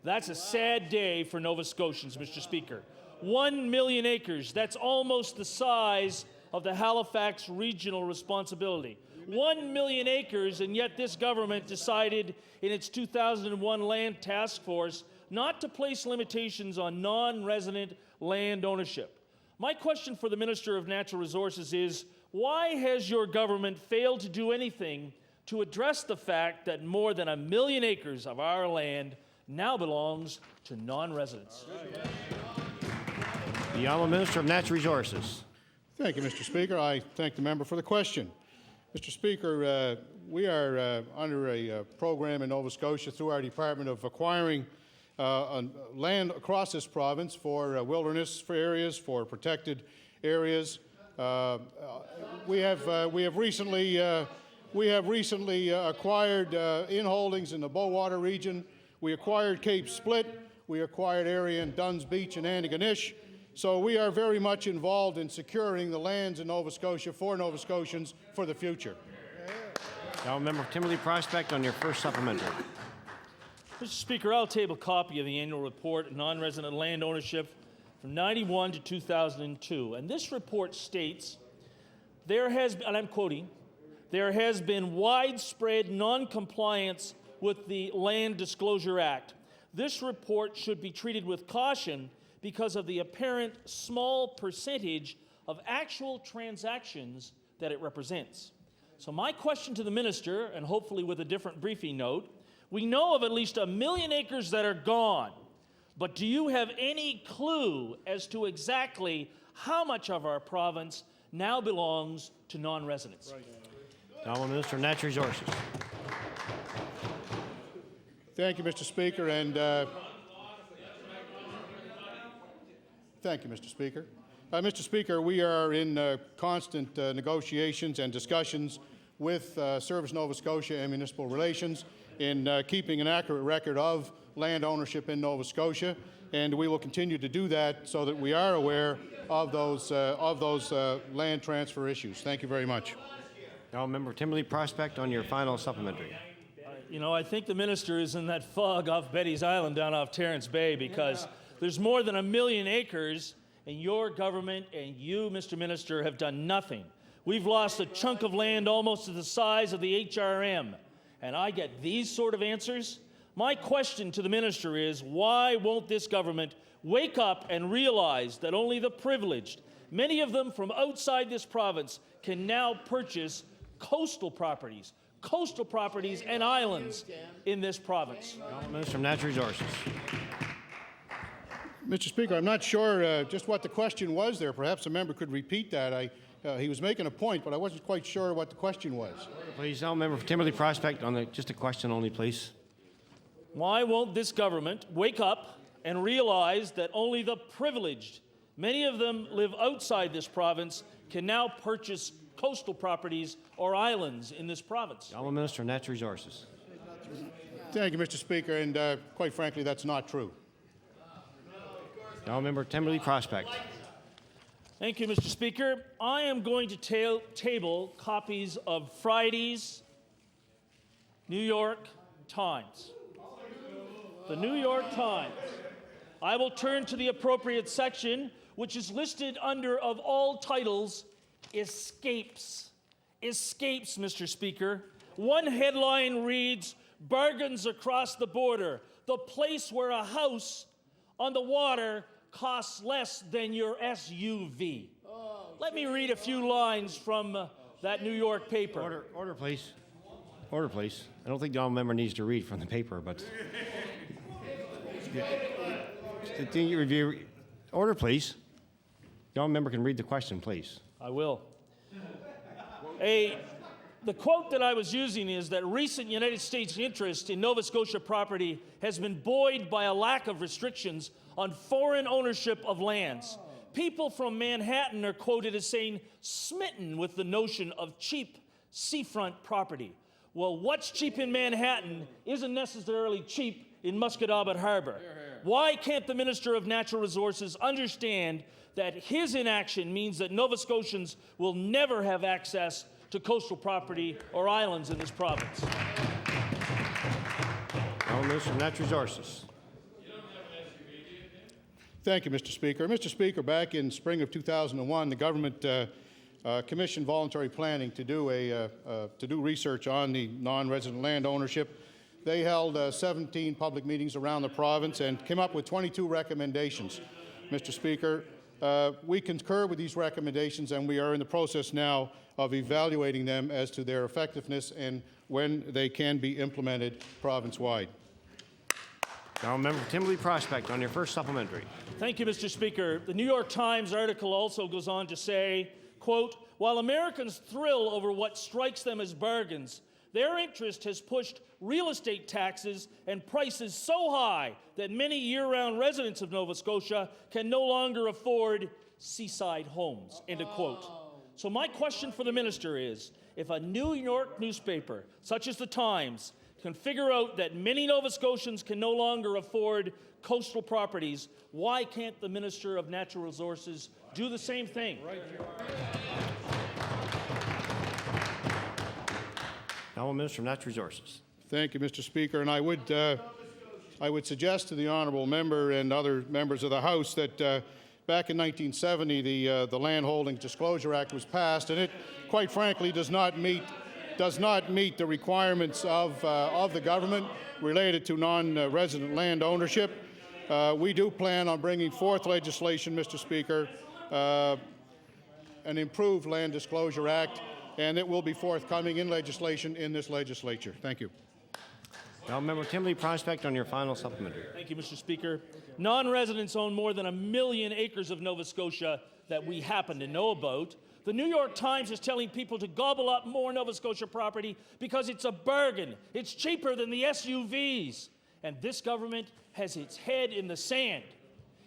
That's a sad day for Nova Scotians, Mr. Speaker. 1 million acres, that's almost the size of the Halifax Regional Responsibility. 1 million acres, and yet this government decided in its 2001 Land Task Force not to place limitations on non-resident land ownership. My question for the Minister of Natural Resources is, why has your government failed to do anything to address the fact that more than 1 million acres of our land now belongs to non-residents? The Honourable Minister of Natural Resources. Thank you, Mr. Speaker. I thank the member for the question. Mr. Speaker, we are under a program in Nova Scotia through our Department of acquiring land across this province for wilderness for areas, for protected areas. We have recently acquired inholdings in the Bowater region. We acquired Cape Split. We acquired area in Dunn's Beach and Antigonish. So we are very much involved in securing the lands in Nova Scotia for Nova Scotians for the future. Now, Member Timberley Prospect on your first supplementary. Mr. Speaker, I'll table a copy of the annual report of non-resident land ownership from 91 to 2002. And this report states, there has, and I'm quoting, there has been widespread non-compliance with the Land Disclosure Act. This report should be treated with caution because of the apparent small percentage of actual transactions that it represents. So my question to the minister, and hopefully with a different briefing note, we know of at least 1 million acres that are gone, but do you have any clue as to exactly how much of our province now belongs to non-residents? Honourable Minister of Natural Resources. Thank you, Mr. Speaker, and thank you, Mr. Speaker. Mr. Speaker, we are in constant negotiations and discussions with Service Nova Scotia and Municipal Relations in keeping an accurate record of land ownership in Nova Scotia, and we will continue to do that so that we are aware of those land transfer issues. Thank you very much. Now, Member Timberley Prospect on your final supplementary. You know, I think the minister is in that fog off Betty's Island down off Terrence Bay, because there's more than 1 million acres, and your government and you, Mr. Minister, have done nothing. We've lost a chunk of land almost to the size of the HRM, and I get these sort of answers. My question to the minister is, why won't this government wake up and realize that only the privileged, many of them from outside this province, can now purchase coastal properties and islands in this province? Minister of Natural Resources. Mr. Speaker, I'm not sure just what the question was there. Perhaps a member could repeat that. He was making a point, but I wasn't quite sure what the question was. Please, now, Member for Timberley Prospect on just a question only, please. Why won't this government wake up and realize that only the privileged, many of them live outside this province, can now purchase coastal properties or islands in this province? Honourable Minister of Natural Resources. Thank you, Mr. Speaker, and quite frankly, that's not true. Now, Member Timberley Prospect. Thank you, Mr. Speaker. I am going to table copies of Friday's New York Times. The New York Times. I will turn to the appropriate section, which is listed under, of all titles, Escapes. Escapes, Mr. Speaker. One headline reads, "Bargains across the border, the place where a house on the water costs less than your SUV." Let me read a few lines from that New York paper. Order, please. Order, please. I don't think the honourable member needs to read from the paper, but... Order, please. The honourable member can read the question, please. I will. The quote that I was using is that recent United States interest in Nova Scotia property has been buoyed by a lack of restrictions on foreign ownership of lands. People from Manhattan are quoted as saying, smitten with the notion of cheap seafront property. Well, what's cheap in Manhattan isn't necessarily cheap in Musquodoboit Harbor. Why can't the Minister of Natural Resources understand that his inaction means that Nova Scotians will never have access to coastal property or islands in this province? Now, Minister of Natural Resources. Thank you, Mr. Speaker. Mr. Speaker, back in spring of 2001, the government commissioned voluntary planning to do research on the non-resident land ownership. They held 17 public meetings around the province and came up with 22 recommendations. Mr. Speaker, we concur with these recommendations, and we are in the process now of evaluating them as to their effectiveness and when they can be implemented province-wide. Now, Member Timberley Prospect on your first supplementary. Thank you, Mr. Speaker. The New York Times article also goes on to say quote, while Americans thrill over what strikes them as bargains, their interest has pushed real estate taxes and prices so high that many year-round residents of Nova Scotia can no longer afford seaside homes, end of quote. So my question for the minister is, if a New York newspaper, such as the Times, can figure out that many Nova Scotians can no longer afford coastal properties, why can't the Minister of Natural Resources do the same thing? Now, Minister of Natural Resources. Thank you, Mr. Speaker. And I would suggest to the honourable member and other members of the House that back in 1970, the Land Holdings Disclosure Act was passed, and it, quite frankly, does not meet the requirements of the government related to non-resident land ownership. We do plan on bringing forth legislation, Mr. Speaker, an improved Land Disclosure Act, and it will be forthcoming in legislation in this legislature. Thank you. Now, Member Timley Prospect on your final supplementary. Thank you, Mr. Speaker. Non-residents own more than 1 million acres of Nova Scotia that we happen to know about. The New York Times is telling people to gobble up more Nova Scotia property because it's a bargain. It's cheaper than the SUVs. And this government has its head in the sand.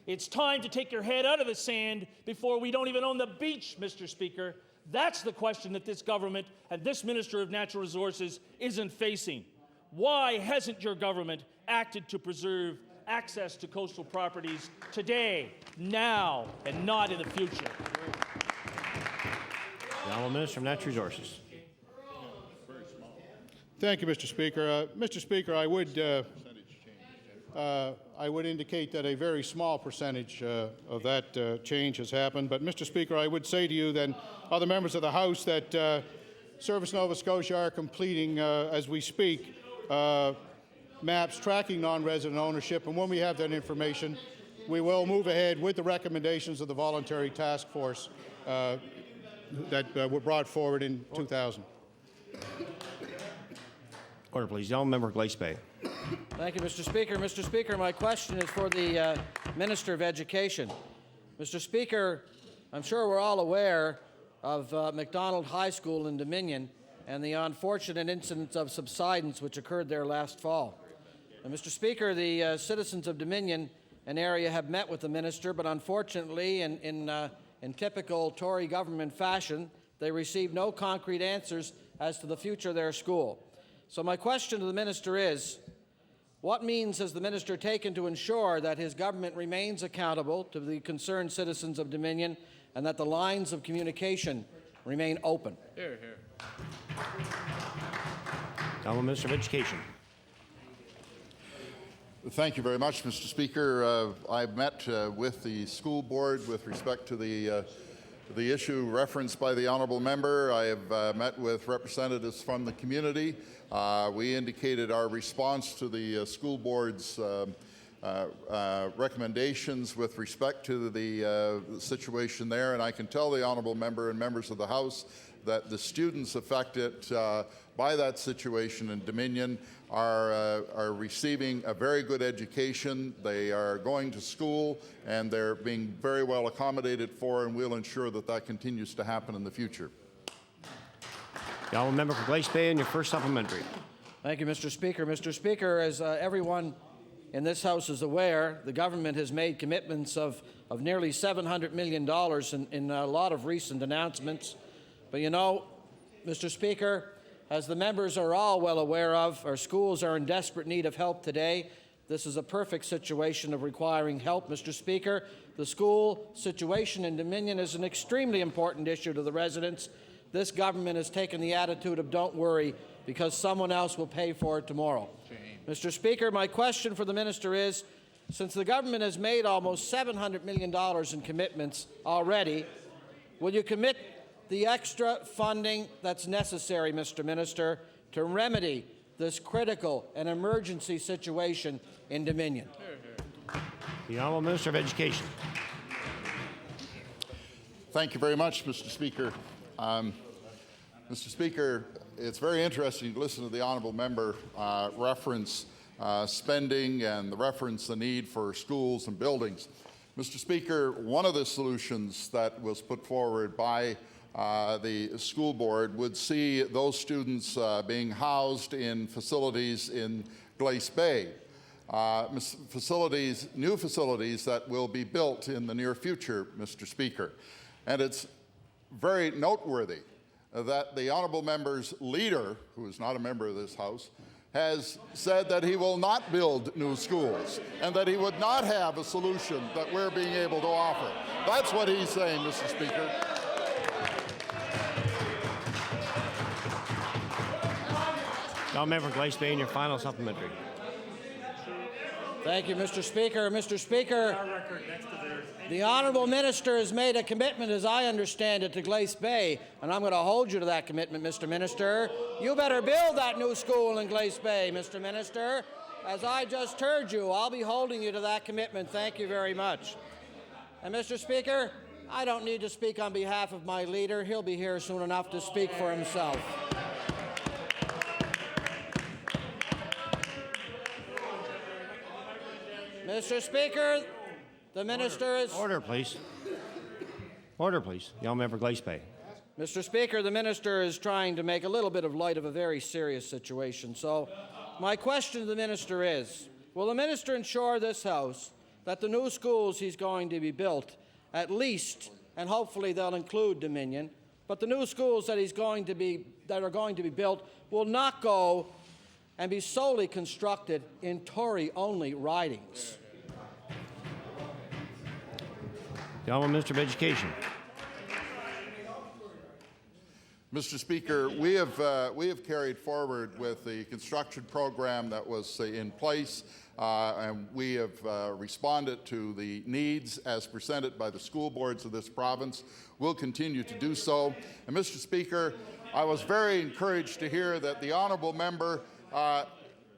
It's time to take your head out of the sand before we don't even own the beach, Mr. Speaker. That's the question that this government and this Minister of Natural Resources isn't facing. Why hasn't your government acted to preserve access to coastal properties today, now, and not in the future? The Honourable Minister of Natural Resources. Thank you, Mr. Speaker. Mr. Speaker, I would indicate that a very small percentage of that change has happened. But, Mr. Speaker, I would say to you and other members of the House that Service Nova Scotia are completing, as we speak, maps tracking non-resident ownership. And when we have that information, we will move ahead with the recommendations of the voluntary task force that were brought forward in 2000. Order, please. The Honourable Member for Glace Bay. Thank you, Mr. Speaker. Mr. Speaker, my question is for the Minister of Education. Mr. Speaker, I'm sure we're all aware of MacDonald High School in Dominion and the unfortunate incidents of subsidence which occurred there last fall. And Mr. Speaker, the citizens of Dominion and area have met with the minister, but unfortunately, in typical Tory government fashion, they received no concrete answers as to the future of their school. So my question to the minister is, what means has the minister taken to ensure that his government remains accountable to the concerned citizens of Dominion and that the lines of communication remain open? Here, here. Honourable Minister of Education. Thank you very much, Mr. Speaker. I've met with the school board with respect to the issue referenced by the honourable member. I have met with representatives from the community. We indicated our response to the school board's recommendations with respect to the situation there, and I can tell the honourable member and members of the House that the students affected by that situation in Dominion are receiving a very good education. They are going to school and they're being very well accommodated for, and we'll ensure that that continues to happen in the future. The Honourable Member for Glace Bay, and your first supplementary. Thank you, Mr. Speaker. Mr. Speaker, as everyone in this House is aware, the government has made commitments of nearly $700 million in a lot of recent announcements. But you know, Mr. Speaker, as the members are all well aware of, our schools are in desperate need of help today. This is a perfect situation of requiring help, Mr. Speaker. The school situation in Dominion is an extremely important issue to the residents. This government has taken the attitude of don't worry because someone else will pay for it tomorrow. Mr. Speaker, my question for the minister is, since the government has made almost $700 million in commitments already, will you commit the extra funding that's necessary, Mr. Minister, to remedy this critical and emergency situation in Dominion? The Honourable Minister of Education. Thank you very much, Mr. Speaker. Mr. Speaker, it's very interesting to listen to the honourable member reference spending and reference the need for schools and buildings. Mr. Speaker, one of the solutions that was put forward by the school board would see those students being housed in facilities in Glace Bay. New facilities that will be built in the near future, Mr. Speaker. And it's very noteworthy that the honourable member's leader, who is not a member of this House, has said that he will not build new schools and that he would not have a solution that we're being able to offer. That's what he's saying, Mr. Speaker. Now, Member Glace Bay, in your final supplementary. Thank you, Mr. Speaker. Mr. Speaker, the honourable minister has made a commitment, as I understand it, to Glace Bay, and I'm going to hold you to that commitment, Mr. Minister. You better build that new school in Glace Bay, Mr. Minister. As I just heard you, I'll be holding you to that commitment. Thank you very much. And, Mr. Speaker, I don't need to speak on behalf of my leader. He'll be here soon enough to speak for himself. Mr. Speaker, the minister is... Order, please. Order, please. The honourable member Glace Bay. Mr. Speaker, the minister is trying to make a little bit of light of a very serious situation. So my question to the minister is, will the minister ensure this House that the new schools he's going to be built, at least, and hopefully they'll include Dominion, but the new schools that are going to be built will not go and be solely constructed in Tory-only ridings? The Honourable Minister of Education. Mr. Speaker, we have carried forward with the construction program that was in place, and we have responded to the needs as presented by the school boards of this province. We'll continue to do so. And Mr. Speaker, I was very encouraged to hear that the honourable member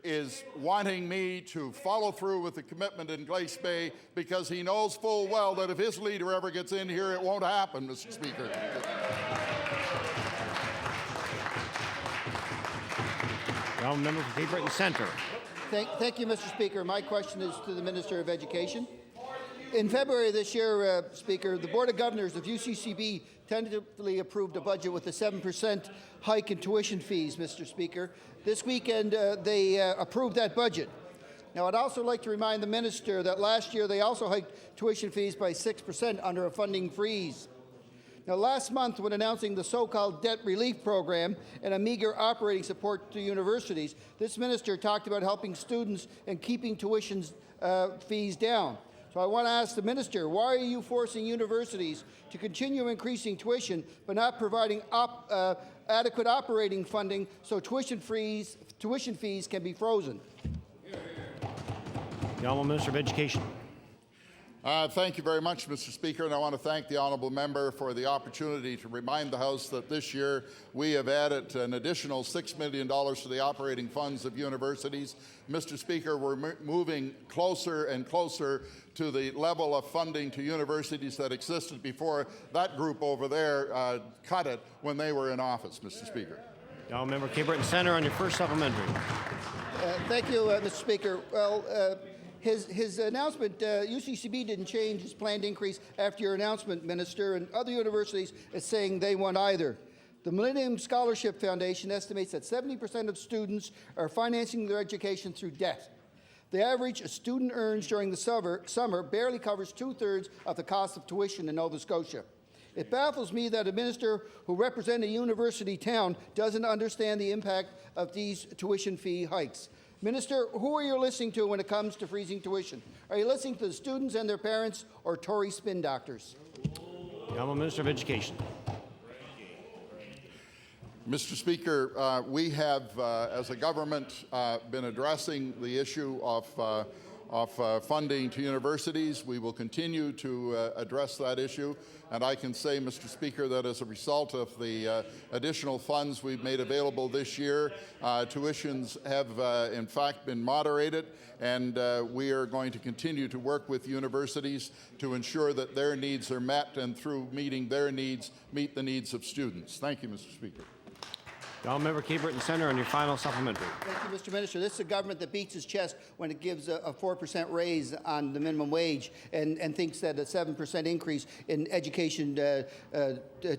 is wanting me to follow through with the commitment in Glace Bay, because he knows full well that if his leader ever gets in here, it won't happen, Mr. Speaker. The honourable member for Cape Breton Centre. Thank you, Mr. Speaker. My question is to the Minister of Education. In February this year, Speaker, the Board of Governors of UCCB tentatively approved a budget with a 7% hike in tuition fees, Mr. Speaker. This weekend, they approved that budget. Now, I'd also like to remind the Minister that last year they also hiked tuition fees by 6% under a funding freeze. Now, last month, when announcing the so-called debt relief program and a meager operating support to universities, this minister talked about helping students and keeping tuition fees down. So I want to ask the minister, why are you forcing universities to continue increasing tuition but not providing adequate operating funding so tuition fees can be frozen? The Honourable Minister of Education. Thank you very much, Mr. Speaker, and I want to thank the honourable member for the opportunity to remind the House that this year we have added an additional $6 million to the operating funds of universities. Mr. Speaker, we're moving closer and closer to the level of funding to universities that existed before that group over there cut it when they were in office, Mr. Speaker. The honourable member Cape Breton Centre on your first supplementary. Thank you, Mr. Speaker. Well, his announcement, UCCB didn't change its planned increase after your announcement, Minister, and other universities are saying they won't either. The Millennium Scholarship Foundation estimates that 70% of students are financing their education through debt. The average a student earns during the summer barely covers 2/3 of the cost of tuition in Nova Scotia. It baffles me that a minister who represents a university town doesn't understand the impact of these tuition fee hikes. Minister, who are you listening to when it comes to freezing tuition? Are you listening to the students and their parents or Tory spin doctors? The Honourable Minister of Education. Mr. Speaker, we have, as a government, been addressing the issue of funding to universities. We will continue to address that issue. And I can say, Mr. Speaker, that as a result of the additional funds we've made available this year, tuitions have in fact been moderated, and we are going to continue to work with universities to ensure that their needs are met, and through meeting their needs, meet the needs of students. Thank you, Mr. Speaker. The honourable member Cape Breton Centre on your final supplementary. Thank you, Mr. Minister. This is a government that beats its chest when it gives a 4% raise on the minimum wage and thinks that a 7% increase in education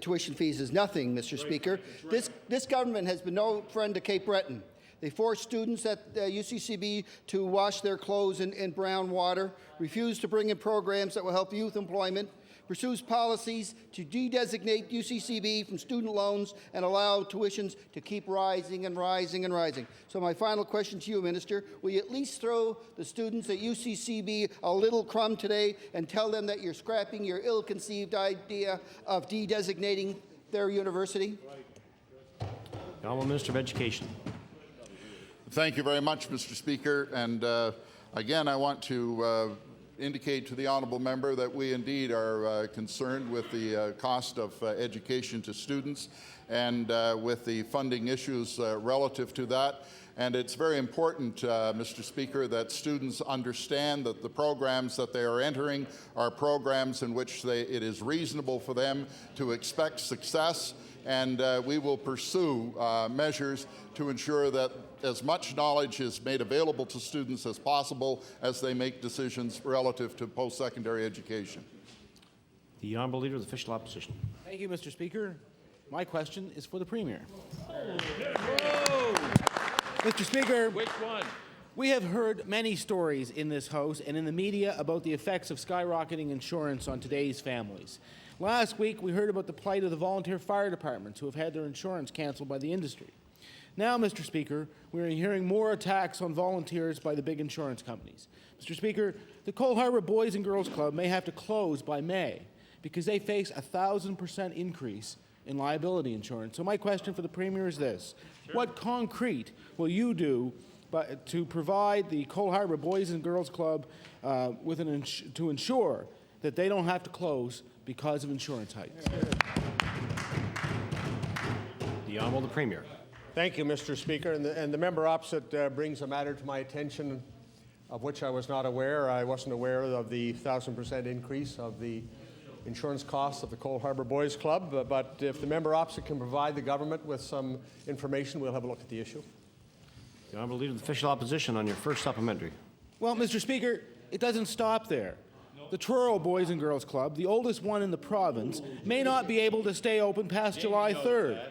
tuition fees is nothing, Mr. Speaker. This government has been no friend to Cape Breton. They force students at UCCB to wash their clothes in brown water, refuse to bring in programs that will help youth employment, pursues policies to de-designate UCCB from student loans and allow tuitions to keep rising and rising and rising. So my final question to you, Minister, will you at least throw the students at UCCB a little crumb today and tell them that you're scrapping your ill-conceived idea of de-designating their university? The honourable Minister of Education. Thank you very much, Mr. Speaker. And again, I want to indicate to the honourable member that we indeed are concerned with the cost of education to students and with the funding issues relative to that. And it's very important, Mr. Speaker, that students understand that the programs that they are entering are programs in which it is reasonable for them to expect success. And we will pursue measures to ensure that as much knowledge is made available to students as possible as they make decisions relative to post-secondary education. The honourable leader of the official opposition. Thank you, Mr. Speaker. My question is for the Premier. Mr. Speaker, Which one? we have heard many stories in this House and in the media about the effects of skyrocketing insurance on today's families. Last week, we heard about the plight of the volunteer fire departments who have had their insurance canceled by the industry. Now, Mr. Speaker, we are hearing more attacks on volunteers by the big insurance companies. Mr. Speaker, the Cole Harbour Boys and Girls Club may have to close by May because they face a 1,000% increase in liability insurance. So my question for the Premier is this. What concrete will you do to provide the Cole Harbour Boys and Girls Club to ensure that they don't have to close because of insurance hikes? The honourable the Premier. Thank you, Mr. Speaker. And the member opposite brings a matter to my attention of which I was not aware. I wasn't aware of the 1,000% increase of the insurance costs of the Cole Harbour Boys Club. But if the member opposite can provide the government with some information, we'll have a look at the issue. The honourable leader of the official opposition on your first supplementary. Well, Mr. Speaker, it doesn't stop there. The Truro Boys and Girls Club, the oldest one in the province, may not be able to stay open past July 3rd.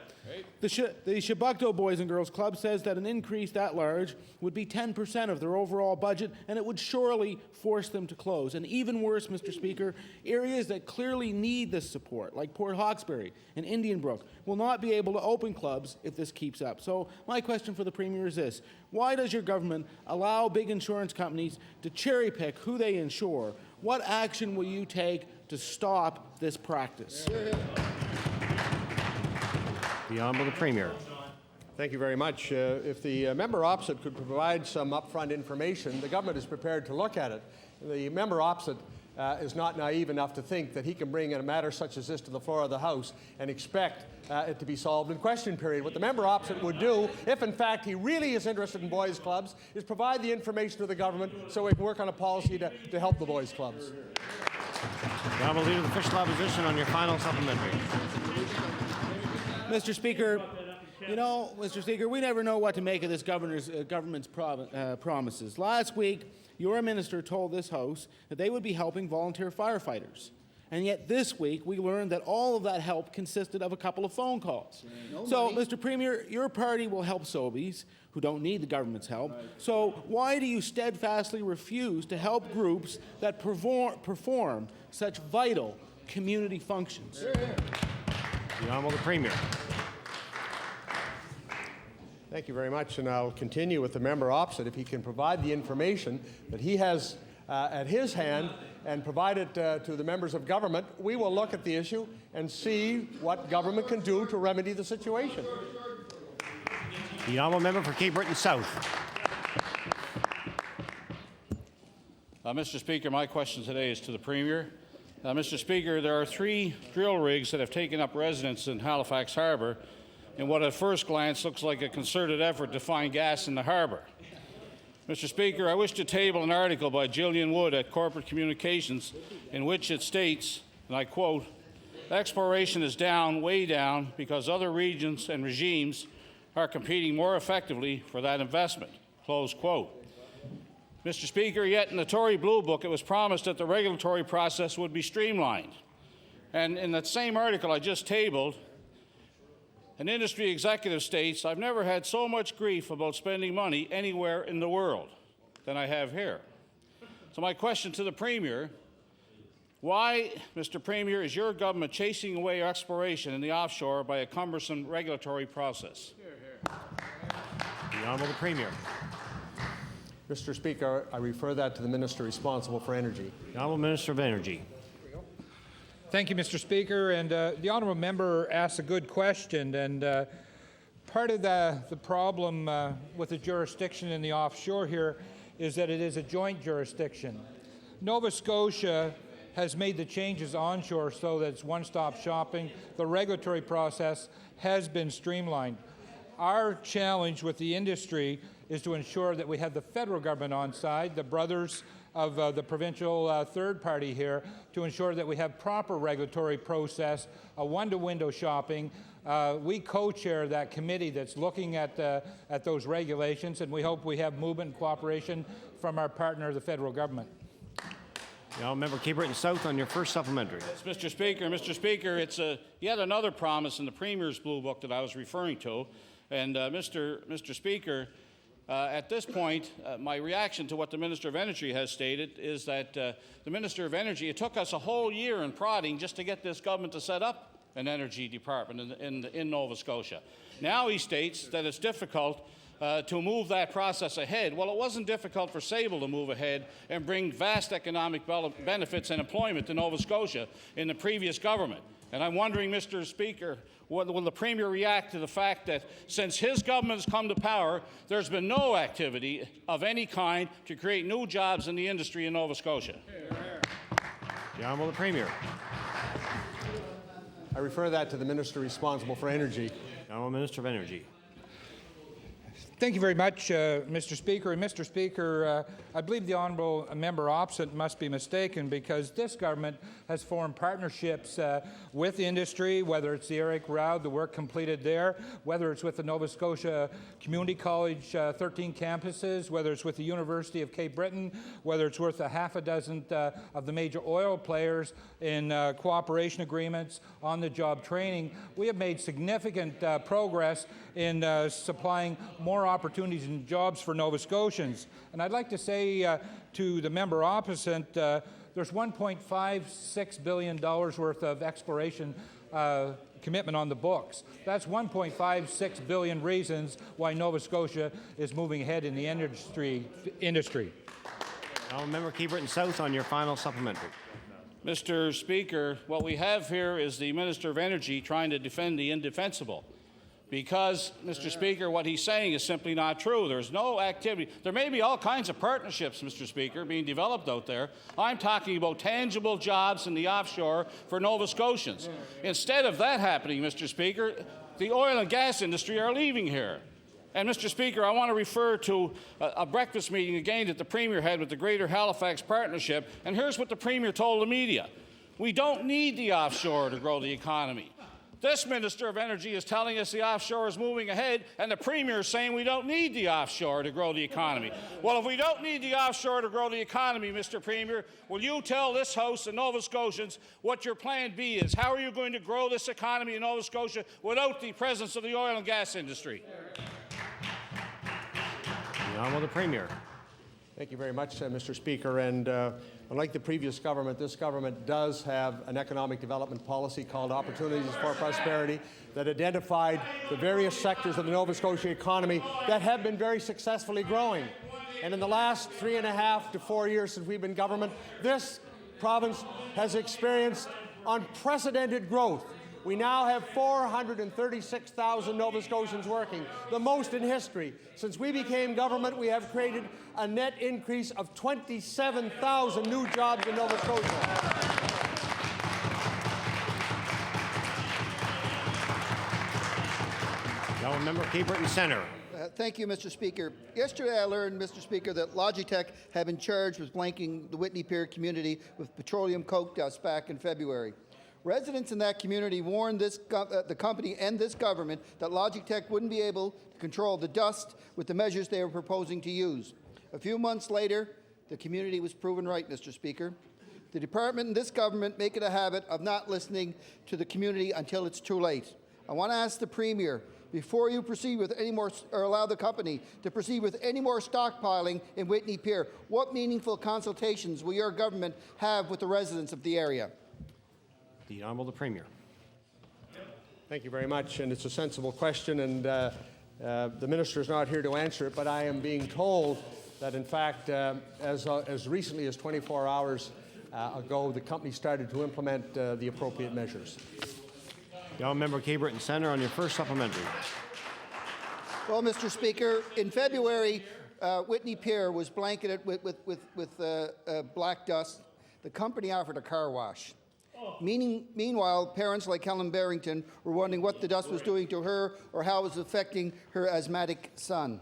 The Chebucto Boys and Girls Club says that an increase that large would be 10% of their overall budget, and it would surely force them to close. And even worse, Mr. Speaker, areas that clearly need this support, like Port Hawkesbury and Indian Brook, will not be able to open clubs if this keeps up. So my question for the Premier is this. Why does your government allow big insurance companies to cherry-pick who they insure? What action will you take to stop this practice? The honourable the Premier. Thank you very much. If the member opposite could provide some upfront information, the government is prepared to look at it. The member opposite is not naive enough to think that he can bring in a matter such as this to the floor of the House and expect it to be solved in question period. What the member opposite would do, if in fact he really is interested in boys' clubs, is provide the information to the government so we can work on a policy to help the boys' clubs. The honourable leader of the official opposition on your final supplementary. Mr. Speaker, you know, Mr. Speaker, we never know what to make of this government's promises. Last week, your minister told this House that they would be helping volunteer firefighters. And yet this week, we learned that all of that help consisted of a couple of phone calls. So, Mr. Premier, your party will help Sobeys, who don't need the government's help. So why do you steadfastly refuse to help groups that perform such vital community functions? The honourable the Premier. Thank you very much, and I'll continue with the member opposite. If he can provide the information that he has at his hand and provide it to the members of government, we will look at the issue and see what government can do to remedy the situation. The honourable member for Cape Breton South. Mr. Speaker, my question today is to the Premier. Mr. Speaker, there are 3 drill rigs that have taken up residence in Halifax Harbour in what at first glance looks like a concerted effort to find gas in the harbour. Mr. Speaker, I wish to table an article by Gillian Wood at Corporate Communications in which it states, and I quote, "Exploration is down, way down, because other regions and regimes are competing more effectively for that investment. Close quote. Mr. Speaker, yet in the Tory Blue Book, it was promised that the regulatory process would be streamlined. And in that same article I just tabled, an industry executive states, "I've never had so much grief about spending money anywhere in the world than I have here." So my question to the Premier, why, Mr. Premier, is your government chasing away exploration in the offshore by a cumbersome regulatory process? The Honourable the Premier. Mr. Speaker, I refer that to the Minister responsible for energy. The Honourable Minister of Energy. Thank you, Mr. Speaker. And the honourable member asked a good question. And part of the problem with the jurisdiction in the offshore here is that it is a joint jurisdiction. Nova Scotia has made the changes onshore so that it's one-stop shopping. The regulatory process has been streamlined. Our challenge with the industry is to ensure that we have the federal government on side, the brothers of the provincial third party here, to ensure that we have proper regulatory process, a one-to-window shopping. We co-chair that committee that's looking at those regulations, and we hope we have movement and cooperation from our partner, the federal government. The Honourable Member Cape Breton South on your first supplementary. Yes, Mr. Speaker. Mr. Speaker, it's yet another promise in the Premier's Blue Book that I was referring to. And Mr. Speaker, at this point, my reaction to what the Minister of Energy has stated is that the Minister of Energy, it took us a whole year in prodding just to get this government to set up an energy department in Nova Scotia. Now he states that it's difficult to move that process ahead. Well, it wasn't difficult for Sable to move ahead and bring vast economic benefits and employment to Nova Scotia in the previous government. And I'm wondering, Mr. Speaker, will the Premier react to the fact that since his government has come to power, there's been no activity of any kind to create new jobs in the industry in Nova Scotia? The Honourable the Premier. I refer that to the Minister responsible for energy. The Honourable Minister of Energy. Thank you very much, Mr. Speaker. And Mr. Speaker, I believe the honourable member opposite must be mistaken, because this government has formed partnerships with industry, whether it's the Eric Roud, the work completed there, whether it's with the Nova Scotia Community College 13 campuses, whether it's with the University of Cape Breton, whether it's with a half a dozen of the major oil players in cooperation agreements, on-the-job training. We have made significant progress in supplying more opportunities and jobs for Nova Scotians. And I'd like to say to the member opposite, there's $1.56 billion worth of exploration commitment on the books. That's 1.56 billion reasons why Nova Scotia is moving ahead in the industry. Honourable Member Cape Breton South on your final supplementary. Mr. Speaker, what we have here is the Minister of Energy trying to defend the indefensible. Because, Mr. Speaker, what he's saying is simply not true. There's no activity. There may be all kinds of partnerships, Mr. Speaker, being developed out there. I'm talking about tangible jobs in the offshore for Nova Scotians. Instead of that happening, Mr. Speaker, the oil and gas industry are leaving here. And, Mr. Speaker, I want to refer to a breakfast meeting again that the Premier had with the Greater Halifax Partnership. And here's what the Premier told the media. We don't need the offshore to grow the economy. This Minister of Energy is telling us the offshore is moving ahead, and the Premier is saying we don't need the offshore to grow the economy. Well, if we don't need the offshore to grow the economy, Mr. Premier, will you tell this House and Nova Scotians what your plan B is? How are you going to grow this economy in Nova Scotia without the presence of the oil and gas industry? The Honourable the Premier. Thank you very much, Mr. Speaker. And unlike the previous government, this government does have an economic development policy called Opportunities for Prosperity that identified the various sectors of the Nova Scotia economy that have been very successfully growing. And in the last 3.5 to 4 years since we've been government, this province has experienced unprecedented growth. We now have 436,000 Nova Scotians working, the most in history. Since we became government, we have created a net increase of 27,000 new jobs in Nova Scotia. Now, Member Cape Breton Centre. Thank you, Mr. Speaker. Yesterday I learned, Mr. Speaker, that Logitech have been charged with blanking the Whitney Pier community with petroleum coke dust back in February. Residents in that community warned the company and this government that Logitech wouldn't be able to control the dust with the measures they were proposing to use. A few months later, the community was proven right, Mr. Speaker. The department and this government make it a habit of not listening to the community until it's too late. I want to ask the Premier, before you proceed with any more, or allow the company to proceed with any more stockpiling in Whitney Pier, what meaningful consultations will your government have with the residents of the area? The Honourable the Premier. Thank you very much, and it's a sensible question, and the Minister is not here to answer it, but I am being told that, in fact, as recently as 24 hours ago, the company started to implement the appropriate measures. The Honourable Member Cape Breton Centre on your first supplementary. Well, Mr. Speaker, in February, Whitney Pier was blanketed with black dust. The company offered a car wash. Meanwhile, parents like Helen Barrington were wondering what the dust was doing to her or how it was affecting her asthmatic son.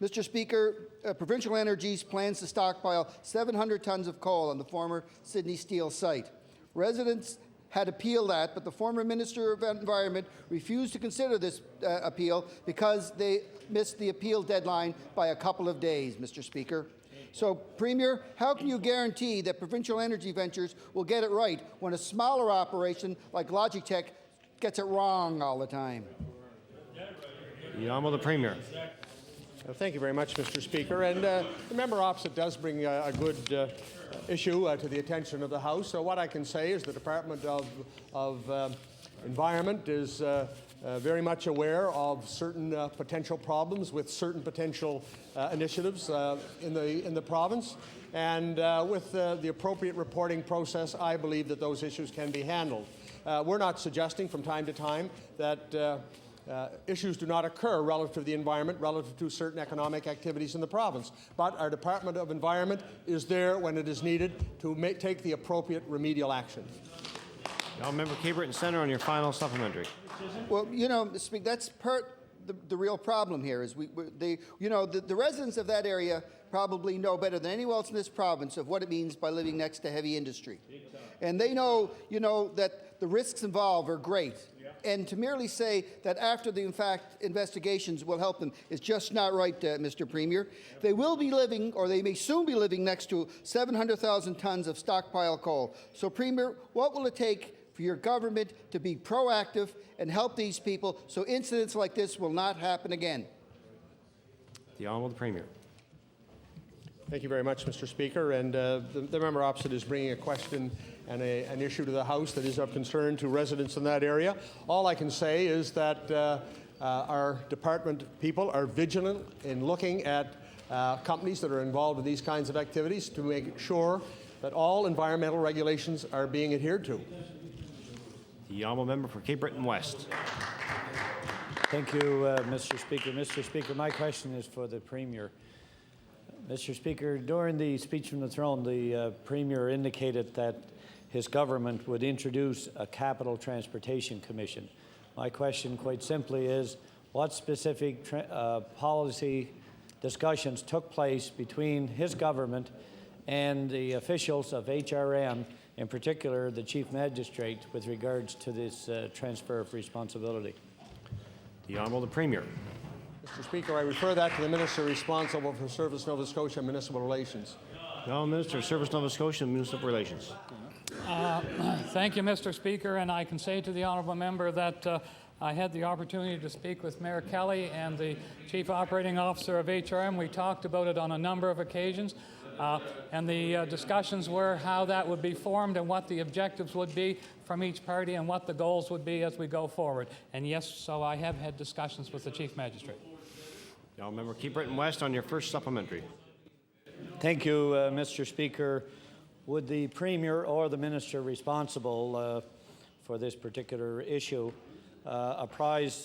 Mr. Speaker, Provincial Energies plans to stockpile 700 tons of coal on the former Sydney Steel site. Residents had appealed that, but the former Minister of Environment refused to consider this appeal because they missed the appeal deadline by a couple of days, Mr. Speaker. So, Premier, how can you guarantee that Provincial Energy Ventures will get it right when a smaller operation like Logitech gets it wrong all the time? The Honourable the Premier. Thank you very much, Mr. Speaker. And the member opposite does bring a good issue to the attention of the House. So what I can say is the Department of Environment is very much aware of certain potential problems with certain potential initiatives in the province. And with the appropriate reporting process, I believe that those issues can be handled. We're not suggesting from time to time that issues do not occur relative to the environment, relative to certain economic activities in the province. But our Department of Environment is there when it is needed to take the appropriate remedial action. Now, Member Cape Breton Centre on your final supplementary. Well, you know, that's the real problem here is the residents of that area probably know better than anyone else in this province of what it means by living next to heavy industry. And they know, that the risks involved are great. And to merely say that after the investigations will help them is just not right, Mr. Premier. They will be living, or they may soon be living, next to 700,000 tons of stockpile coal. So, Premier, what will it take for your government to be proactive and help these people so incidents like this will not happen again? The Honourable the Premier. Thank you very much, Mr. Speaker. And the member opposite is bringing a question and an issue to the House that is of concern to residents in that area. All I can say is that our department people are vigilant in looking at companies that are involved in these kinds of activities to make sure that all environmental regulations are being adhered to. The Honourable Member for Cape Breton West. Thank you, Mr. Speaker. Mr. Speaker, my question is for the Premier. Mr. Speaker, during the speech from the throne, the Premier indicated that his government would introduce a capital transportation commission. My question, quite simply, is what specific policy discussions took place between his government and the officials of HRM, in particular the Chief Magistrate, with regards to this transfer of responsibility? The Honourable the Premier. Mr. Speaker, I refer that to the Minister responsible for Service Nova Scotia and Municipal Relations. The Honourable Minister of Service Nova Scotia and Municipal Relations. Thank you, Mr. Speaker, and I can say to the honourable member that I had the opportunity to speak with Mayor Kelly and the Chief Operating Officer of HRM. We talked about it on a number of occasions, and the discussions were how that would be formed and what the objectives would be from each party and what the goals would be as we go forward. And yes, so I have had discussions with the Chief Magistrate. The Honourable Member Cape Breton West on your first supplementary. Thank you, Mr. Speaker. Would the Premier or the Minister responsible for this particular issue apprise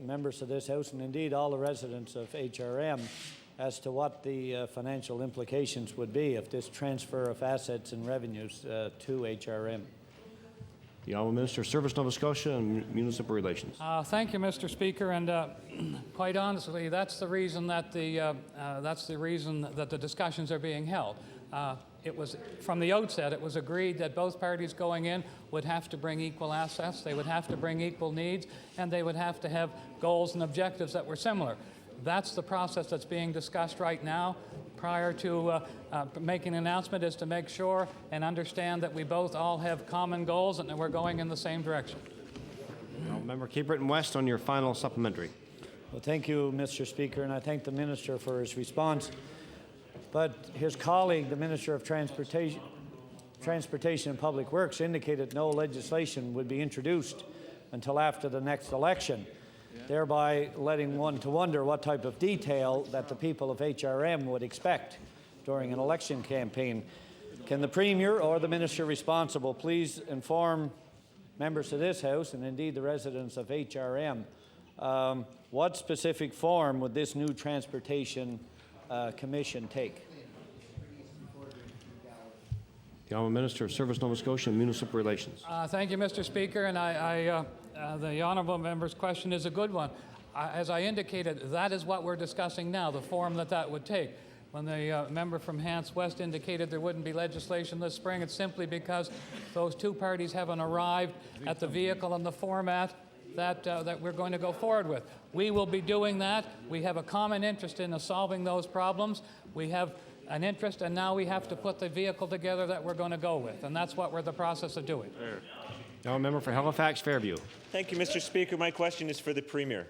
members of this House and indeed all the residents of HRM as to what the financial implications would be of this transfer of assets and revenues to HRM? The Honourable Minister of Service, Nova Scotia and Municipal Relations. Thank you, Mr. Speaker, and quite honestly, that's the reason that the discussions are being held. It was from the outset. It was agreed that both parties going in would have to bring equal assets, they would have to bring equal needs, and they would have to have goals and objectives that were similar. That's the process that's being discussed right now. Prior to making an announcement is to make sure and understand that we both all have common goals and that we're going in the same direction. Member Cape Breton West on your final supplementary. Well, thank you, Mr. Speaker, and I thank the Minister for his response. But his colleague, the Minister of Transportation and Public Works, indicated no legislation would be introduced until after the next election, thereby letting one to wonder what type of detail that the people of HRM would expect during an election campaign. Can the Premier or the Minister responsible please inform members of this House and indeed the residents of HRM what specific form would this new Transportation Commission take? The Honourable Minister of Service, Nova Scotia and Municipal Relations. Thank you, Mr. Speaker, and the honourable member's question is a good one. As I indicated, that is what we're discussing now, the form that would take. When the member from Hants West indicated there wouldn't be legislation this spring, it's simply because those two parties haven't arrived at the vehicle and the format that we're going to go forward with. We will be doing that. We have a common interest in solving those problems. We have an interest, and now we have to put the vehicle together that we're going to go with, and that's what we're in the process of doing. Now a member for Halifax Fairview. Thank you, Mr. Speaker. My question is for the Premier.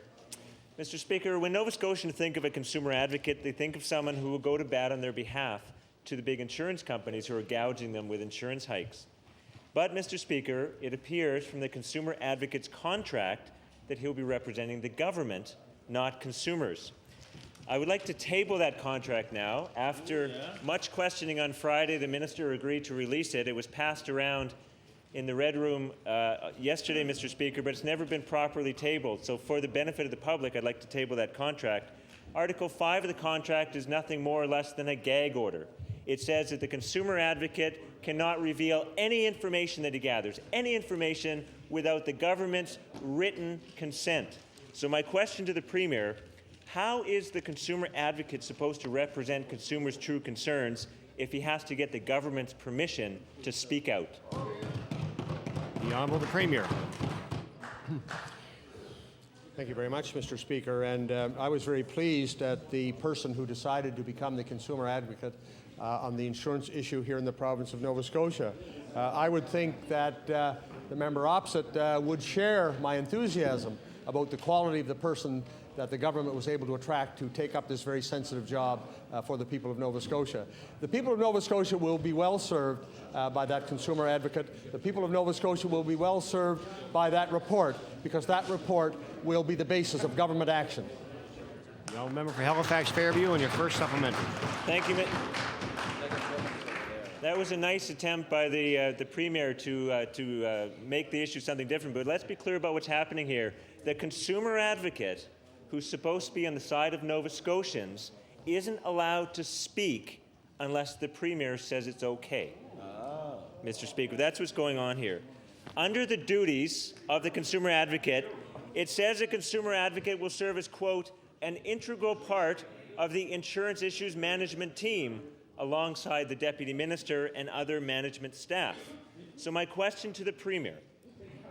Mr. Speaker, when Nova Scotians think of a consumer advocate, they think of someone who will go to bat on their behalf to the big insurance companies who are gouging them with insurance hikes. But, Mr. Speaker, it appears from the consumer advocate's contract that he'll be representing the government, not consumers. I would like to table that contract now. After much questioning on Friday, the minister agreed to release it. It was passed around in the Red Room yesterday, Mr. Speaker, but it's never been properly tabled. So for the benefit of the public, I'd like to table that contract. Article 5 of the contract is nothing more or less than a gag order. It says that the consumer advocate cannot reveal any information that he gathers, any information without the government's written consent. So my question to the Premier, how is the consumer advocate supposed to represent consumers' true concerns if he has to get the government's permission to speak out? The Honourable the Premier. Thank you very much, Mr. Speaker. And I was very pleased that the person who decided to become the consumer advocate on the insurance issue here in the province of Nova Scotia. I would think that the member opposite would share my enthusiasm about the quality of the person that the government was able to attract to take up this very sensitive job for the people of Nova Scotia. The people of Nova Scotia will be well served by that consumer advocate. The people of Nova Scotia will be well served by that report, because that report will be the basis of government action. The honourable member for Halifax Fairview on your first supplementary. Thank you. That was a nice attempt by the Premier to make the issue something different, but let's be clear about what's happening here. The consumer advocate, who's supposed to be on the side of Nova Scotians, isn't allowed to speak unless the Premier says it's okay. Mr. Speaker, that's what's going on here. Under the duties of the consumer advocate, it says a consumer advocate will serve as, quote, an integral part of the insurance issues management team alongside the Deputy Minister and other management staff. So my question to the Premier,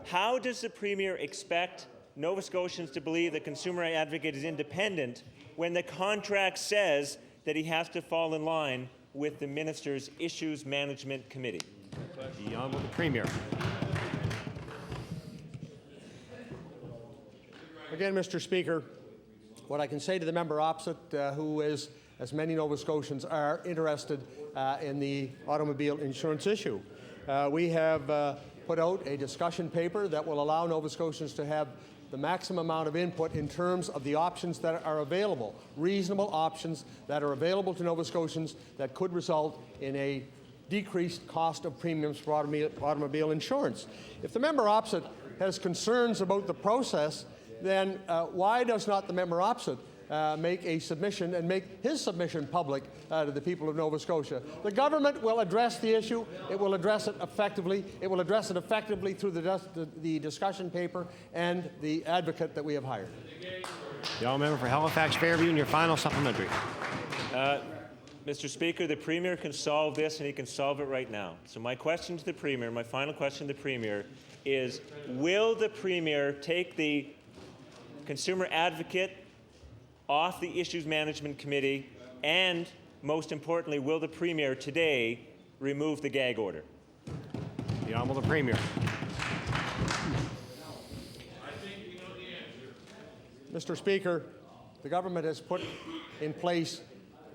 how does the Premier expect Nova Scotians to believe the consumer advocate is independent when the contract says that he has to fall in line with the Minister's Issues Management Committee? The Honourable Premier. Again, Mr. Speaker, what I can say to the member opposite, who is, as many Nova Scotians are, interested in the automobile insurance issue. We have put out a discussion paper that will allow Nova Scotians to have the maximum amount of input in terms of the options that are available, reasonable options that are available to Nova Scotians that could result in a decreased cost of premiums for automobile insurance. If the member opposite has concerns about the process, then why does not the member opposite make a submission and make his submission public to the people of Nova Scotia. The government will address the issue. It will address it effectively. It will address it effectively through the discussion paper and the advocate that we have hired. The honourable member for Halifax Fairview, and your final supplementary. Mr. Speaker, the Premier can solve this, and he can solve it right now. So my question to the Premier, my final question to the Premier is, will the Premier take the consumer advocate off the Issues Management Committee, and most importantly, will the Premier today remove the gag order? The Honourable Premier. Mr. Speaker, the government has put in place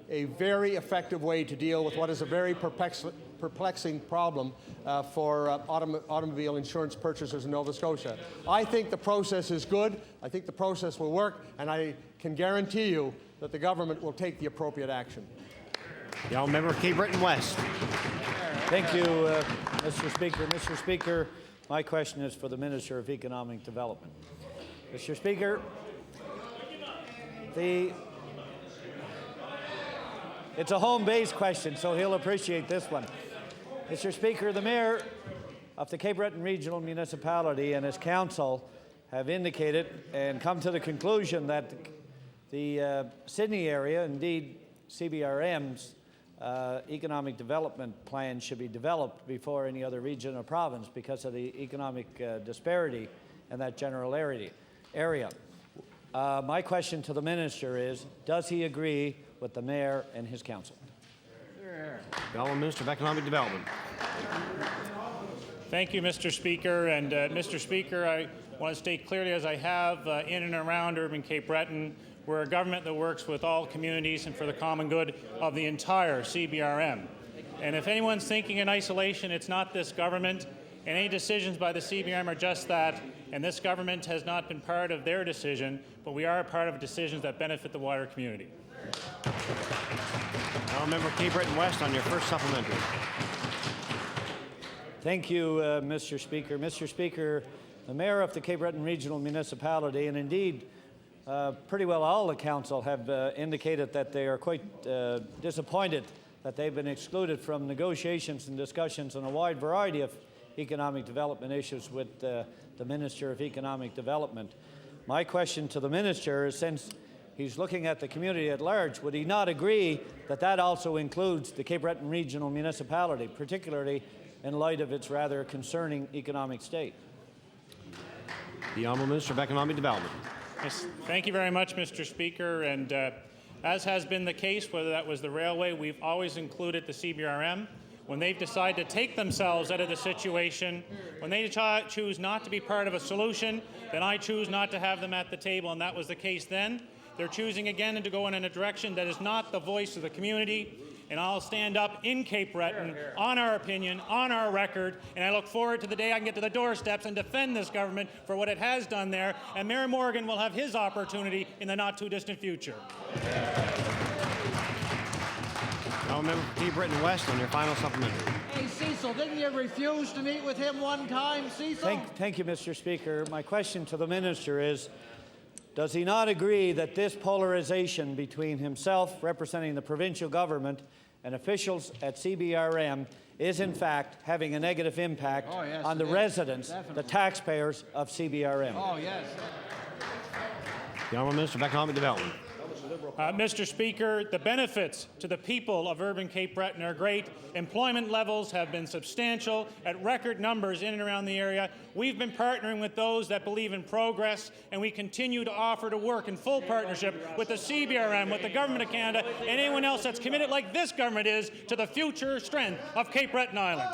a very effective way to deal with what is a very perplexing problem for automobile insurance purchasers in Nova Scotia. I think the process is good. I think the process will work, and I can guarantee you that the government will take the appropriate action. The honourable member of Cape Breton West. Thank you, Mr. Speaker. Mr. Speaker, my question is for the Minister of Economic Development. Mr. Speaker, it's a home-based question, so he'll appreciate this one. Mr. Speaker, the Mayor of the Cape Breton Regional Municipality and his council have indicated and come to the conclusion that the Sydney area, indeed CBRM's economic development plan should be developed before any other region or province because of the economic disparity in that general area. My question to the Minister is, does he agree with the Mayor and his council? The Honourable Minister of Economic Development. Thank you, Mr. Speaker. And Mr. Speaker, I want to state clearly, as I have in and around urban Cape Breton, we're a government that works with all communities and for the common good of the entire CBRM. And if anyone's thinking in isolation, it's not this government. And any decisions by the CBRM are just that. And this government has not been part of their decision, but we are a part of decisions that benefit the wider community. I'll member Cape Breton West on your first supplementary. Thank you, Mr. Speaker. Mr. Speaker, the Mayor of the Cape Breton Regional Municipality, and indeed pretty well all the council, have indicated that they are quite disappointed that they've been excluded from negotiations and discussions on a wide variety of economic development issues with the Minister of Economic Development. My question to the Minister is, since he's looking at the community at large, would he not agree that that also includes the Cape Breton Regional Municipality, particularly in light of its rather concerning economic state? The Honourable Minister of Economic Development. Yes, thank you very much, Mr. Speaker. And as has been the case, whether that was the railway, we've always included the CBRM. When they've decided to take themselves out of the situation, when they choose not to be part of a solution, then I choose not to have them at the table, and that was the case then. They're choosing again to go in a direction that is not the voice of the community, and I'll stand up in Cape Breton on our opinion, on our record, and I look forward to the day I can get to the doorsteps and defend this government for what it has done there, and Mayor Morgan will have his opportunity in the not-too-distant future. Now, member for Cape Breton West on your final supplementary. Hey, Cecil, didn't you refuse to meet with him one time, Cecil? Thank you, Mr. Speaker. My question to the Minister is, does he not agree that this polarization between himself, representing the provincial government, and officials at CBRM is, in fact, having a negative impact on the residents, the taxpayers of CBRM? Oh, yes. The Honourable Minister of Economic Development. Mr. Speaker, the benefits to the people of urban Cape Breton are great. Employment levels have been substantial at record numbers in and around the area. We've been partnering with those that believe in progress, and we continue to offer to work in full partnership with the CBRM, with the Government of Canada, and anyone else that's committed, like this government is, to the future strength of Cape Breton Island.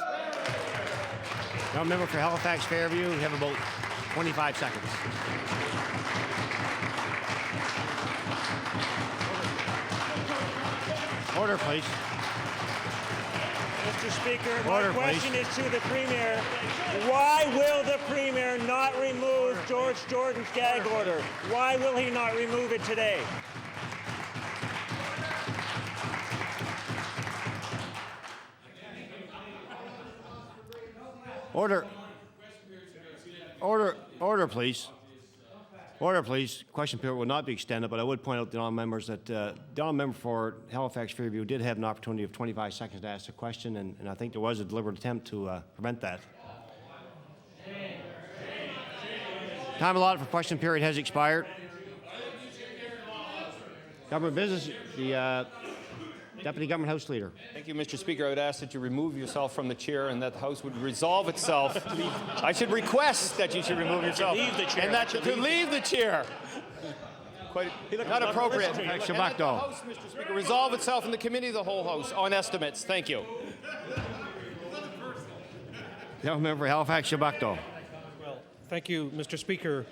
Now, member for Halifax Fairview, you have about 25 seconds. Order, please. Mr. Speaker, Order, my question please. is to the Premier. Why will the Premier not remove George Jordan's gag order? Why will he not remove it today? Order. Order, please. Order, please. Question period will not be extended, but I would point out to the honourable members that the honourable member for Halifax Fairview did have an opportunity of 25 seconds to ask a question, and I think there was a deliberate attempt to prevent that. Time allotted for question period has expired. Government business, the Deputy Government House Leader. Thank you, Mr. Speaker. I would ask that you remove yourself from the chair and that the House would resolve itself. I should request that you should remove yourself. Leave the chair. And that to leave the chair. Quite not appropriate. And that the House, Mr. Speaker, resolve itself in the committee of the whole House on estimates. Thank you. The member for Halifax Shabakto. Well, thank you, Mr. Speaker.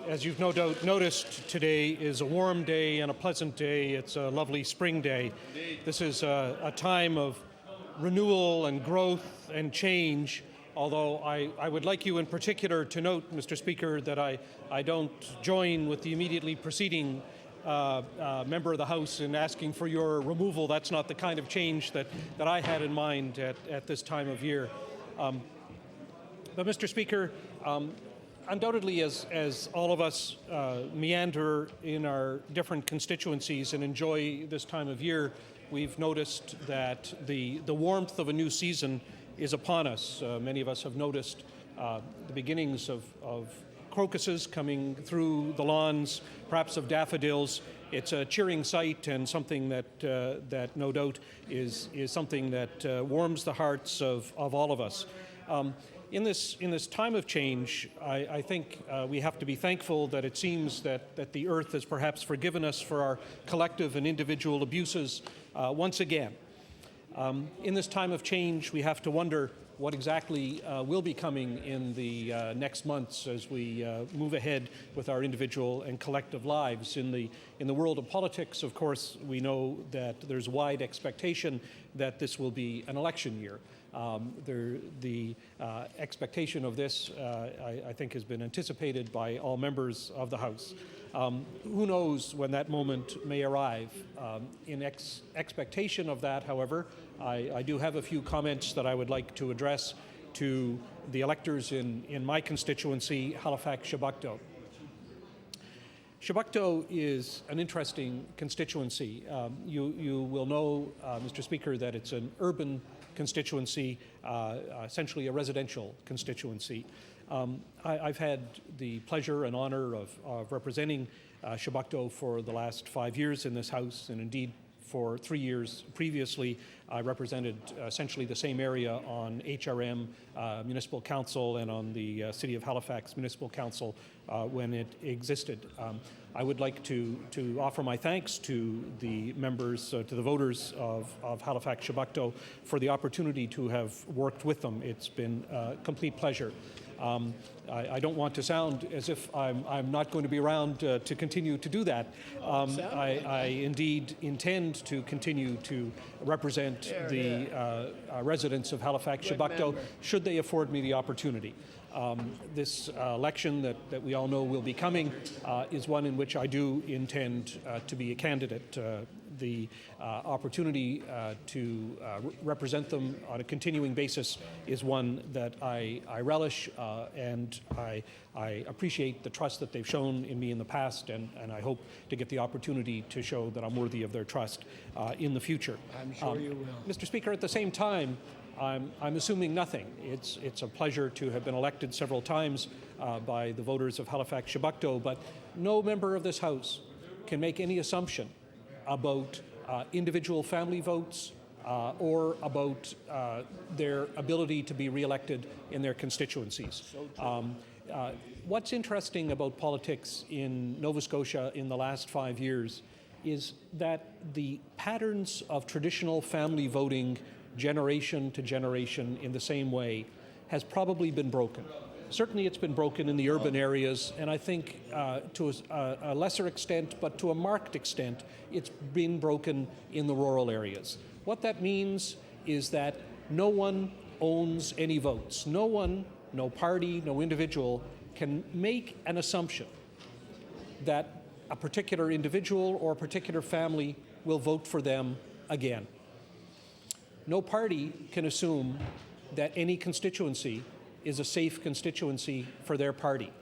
As you've no doubt noticed, today is a warm day and a pleasant day. It's a lovely spring day. This is a time of renewal and growth and change, although I would like you in particular to note, Mr. Speaker, that I don't join with the immediately preceding member of the House in asking for your removal. That's not the kind of change that I had in mind at this time of year. But, Mr. Speaker, undoubtedly, as all of us meander in our different constituencies and enjoy this time of year, we've noticed that the warmth of a new season is upon us. Many of us have noticed the beginnings of crocuses coming through the lawns, perhaps of daffodils. It's a cheering sight and something that no doubt is something that warms the hearts of all of us. In this time of change, I think we have to be thankful that it seems that the earth has perhaps forgiven us for our collective and individual abuses once again. In this time of change, we have to wonder what exactly will be coming in the next months as we move ahead with our individual and collective lives. In the world of politics, of course, we know that there's wide expectation that this will be an election year. The expectation of this, I think, has been anticipated by all members of the House. Who knows when that moment may arrive? In expectation of that, however, I do have a few comments that I would like to address to the electors in my constituency, Halifax Shabakto. Shabakto is an interesting constituency. You will know, Mr. Speaker, that it's an urban constituency, essentially a residential constituency. I've had the pleasure and honor of representing Shabakto for the last 5 years in this House, and indeed for 3 years previously. I represented essentially the same area on HRM Municipal Council and on the City of Halifax Municipal Council when it existed. I would like to offer my thanks to the members, to the voters of Halifax Shabakto for the opportunity to have worked with them. It's been a complete pleasure. I don't want to sound as if I'm not going to be around to continue to do that. I indeed intend to continue to represent the residents of Halifax Shabakto should they afford me the opportunity. This election that we all know will be coming is one in which I do intend to be a candidate. The opportunity to represent them on a continuing basis is one that I relish, and I appreciate the trust that they've shown in me in the past, and I hope to get the opportunity to show that I'm worthy of their trust in the future. I'm sure you will. Mr. Speaker, at the same time, I'm assuming nothing. It's a pleasure to have been elected several times by the voters of Halifax Shabakto, but no member of this House can make any assumption about individual family votes or about their ability to be reelected in their constituencies. What's interesting about politics in Nova Scotia in the last 5 years is that the patterns of traditional family voting generation to generation in the same way has probably been broken. Certainly it's been broken in the urban areas, and I think to a lesser extent, but to a marked extent, it's been broken in the rural areas. What that means is that no one owns any votes. No one, no party, no individual can make an assumption that a particular individual or a particular family will vote for them again. No party can assume that any constituency is a safe constituency for their party.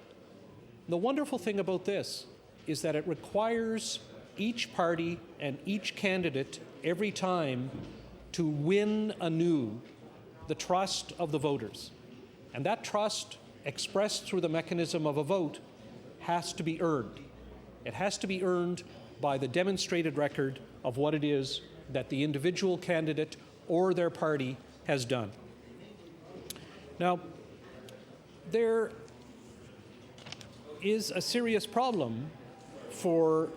The wonderful thing about this is that it requires each party and each candidate every time to win anew the trust of the voters. And that trust, expressed through the mechanism of a vote, has to be earned. It has to be earned by the demonstrated record of what it is that the individual candidate or their party has done. Now, there is a serious problem for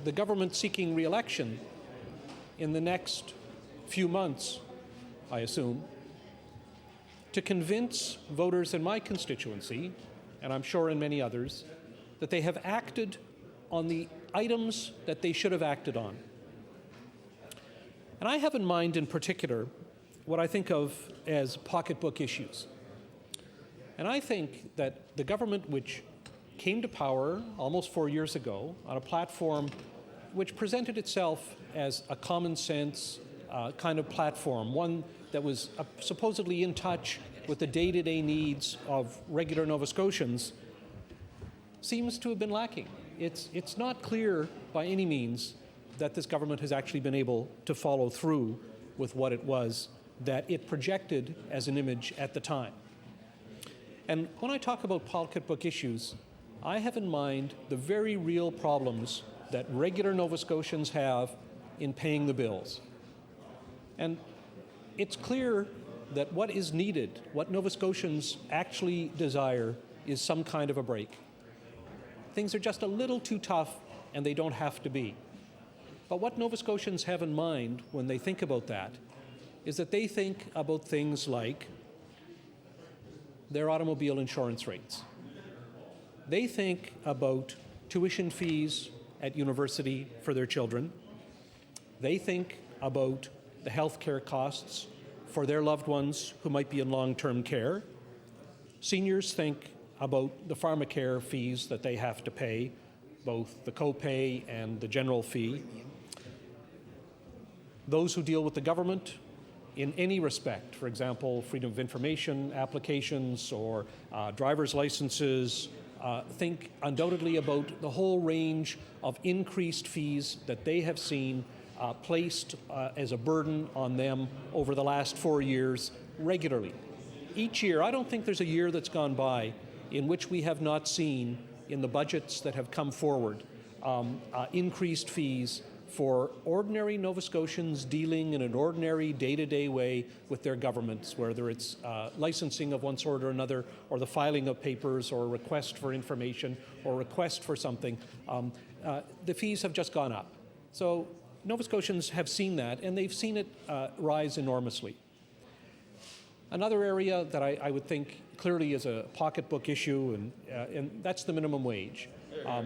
the government seeking re-election in the next few months, I assume, to convince voters in my constituency, and I'm sure in many others, that they have acted on the items that they should have acted on. And I have in mind in particular what I think of as pocketbook issues. And I think that the government which came to power almost 4 years ago on a platform which presented itself as a common sense kind of platform, one that was supposedly in touch with the day-to-day needs of regular Nova Scotians, seems to have been lacking. It's not clear by any means that this government has actually been able to follow through with what it was that it projected as an image at the time. And when I talk about pocketbook issues, I have in mind the very real problems that regular Nova Scotians have in paying the bills. And it's clear that what is needed, what Nova Scotians actually desire, is some kind of a break. Things are just a little too tough, and they don't have to be. But what Nova Scotians have in mind when they think about that is that they think about things like their automobile insurance rates. They think about tuition fees at university for their children. They think about the health care costs for their loved ones who might be in long-term care. Seniors think about the pharmacare fees that they have to pay, both the copay and the general fee. Those who deal with the government in any respect, for example, freedom of information applications or driver's licenses, think undoubtedly about the whole range of increased fees that they have seen placed as a burden on them over the last 4 years regularly. Each year, I don't think there's a year that's gone by in which we have not seen in the budgets that have come forward increased fees for ordinary Nova Scotians dealing in an ordinary day-to-day way with their governments, whether it's licensing of one sort or another, or the filing of papers, or a request for information, or request for something. The fees have just gone up. So Nova Scotians have seen that, and they've seen it rise enormously. Another area that I would think clearly is a pocketbook issue, and that's the minimum wage.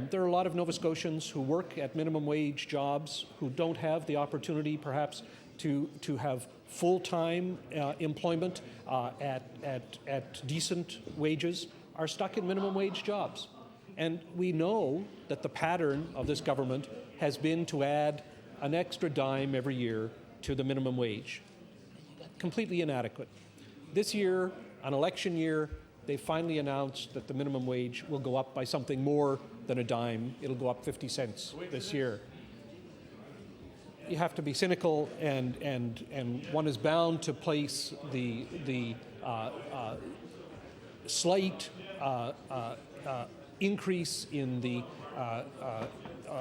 There are a lot of Nova Scotians who work at minimum wage jobs who don't have the opportunity perhaps to have full-time employment at decent wages, are stuck in minimum wage jobs. And we know that the pattern of this government has been to add an extra dime every year to the minimum wage. Completely inadequate. This year, an election year, they finally announced that the minimum wage will go up by something more than a dime. It'll go up 50 cents this year. You have to be cynical, and one is bound to place the slight increase in the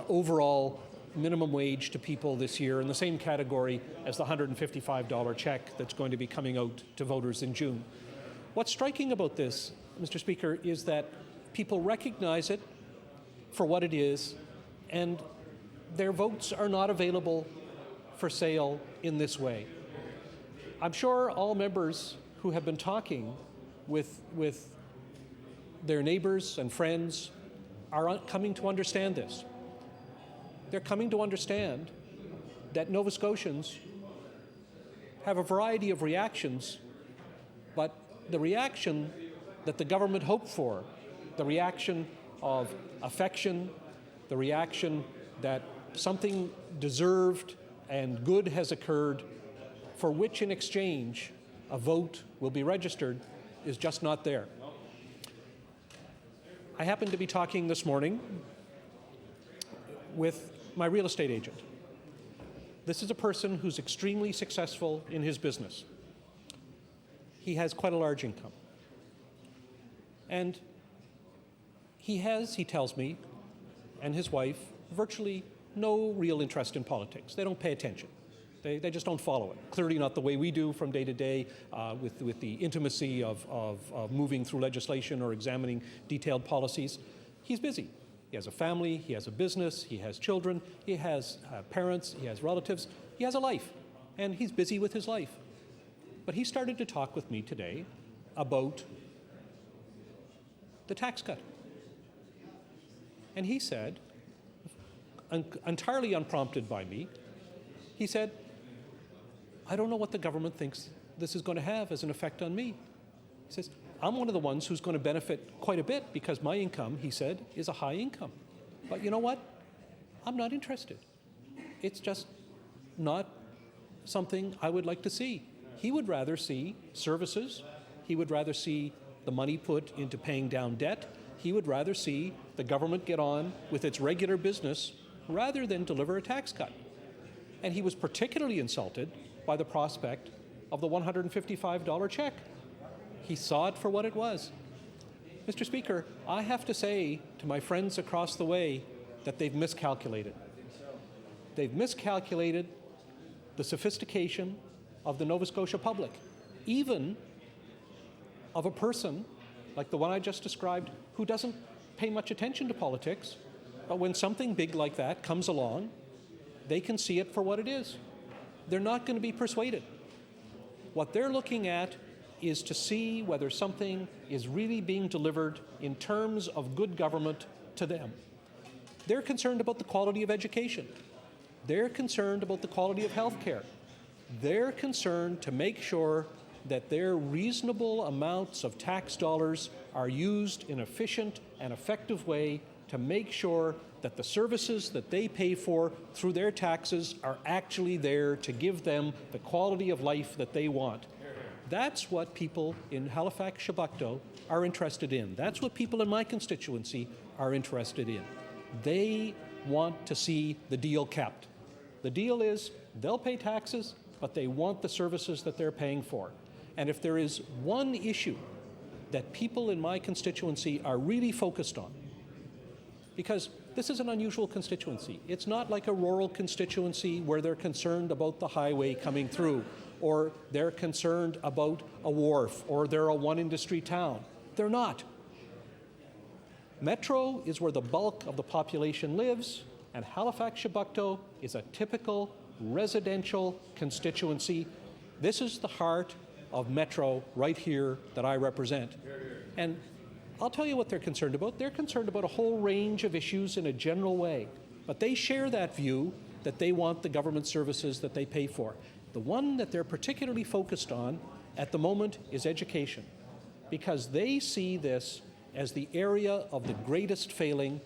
overall minimum wage to people this year in the same category as the $155 check that's going to be coming out to voters in June. What's striking about this, Mr. Speaker, is that people recognize it for what it is, and their votes are not available for sale in this way. I'm sure all members who have been talking with their neighbors and friends are coming to understand this. They're coming to understand that Nova Scotians have a variety of reactions, but the reaction that the government hoped for, the reaction of affection, the reaction that something deserved and good has occurred, for which in exchange a vote will be registered, is just not there. I happened to be talking this morning with my real estate agent. This is a person who's extremely successful in his business. He has quite a large income. And he tells me, and his wife, virtually no real interest in politics. They don't pay attention. They just don't follow it. Clearly not the way we do from day to day with the intimacy of moving through legislation or examining detailed policies. He's busy. He has a family, he has a business, he has children, he has parents, he has relatives, he has a life, and he's busy with his life. But he started to talk with me today about the tax cut. And he said, entirely unprompted by me, he said, I don't know what the government thinks this is going to have as an effect on me. He says, I'm one of the ones who's going to benefit quite a bit because my income, he said, is a high income. But you know what? I'm not interested. It's just not something I would like to see. He would rather see services. He would rather see the money put into paying down debt. He would rather see the government get on with its regular business rather than deliver a tax cut. And he was particularly insulted by the prospect of the $155 check. He saw it for what it was. Mr. Speaker, I have to say to my friends across the way that they've miscalculated. They've miscalculated the sophistication of the Nova Scotia public, even of a person like the one I just described who doesn't pay much attention to politics, but when something big like that comes along, they can see it for what it is. They're not going to be persuaded. What they're looking at is to see whether something is really being delivered in terms of good government to them. They're concerned about the quality of education. They're concerned about the quality of health care. They're concerned to make sure that their reasonable amounts of tax dollars are used in an efficient and effective way to make sure that the services that they pay for through their taxes are actually there to give them the quality of life that they want. That's what people in Halifax, Chebucto are interested in. That's what people in my constituency are interested in. They want to see the deal kept. The deal is they'll pay taxes, but they want the services that they're paying for. And if there is one issue that people in my constituency are really focused on, because this is an unusual constituency. It's not like a rural constituency where they're concerned about the highway coming through, or they're concerned about a wharf, or they're a one-industry town. They're not. Metro is where the bulk of the population lives, and Halifax-Chebucto is a typical residential constituency. This is the heart of Metro right here that I represent. And I'll tell you what they're concerned about. They're concerned about a whole range of issues in a general way, but they share that view that they want the government services that they pay for. The one that they're particularly focused on at the moment is education, because they see this as the area of the greatest failing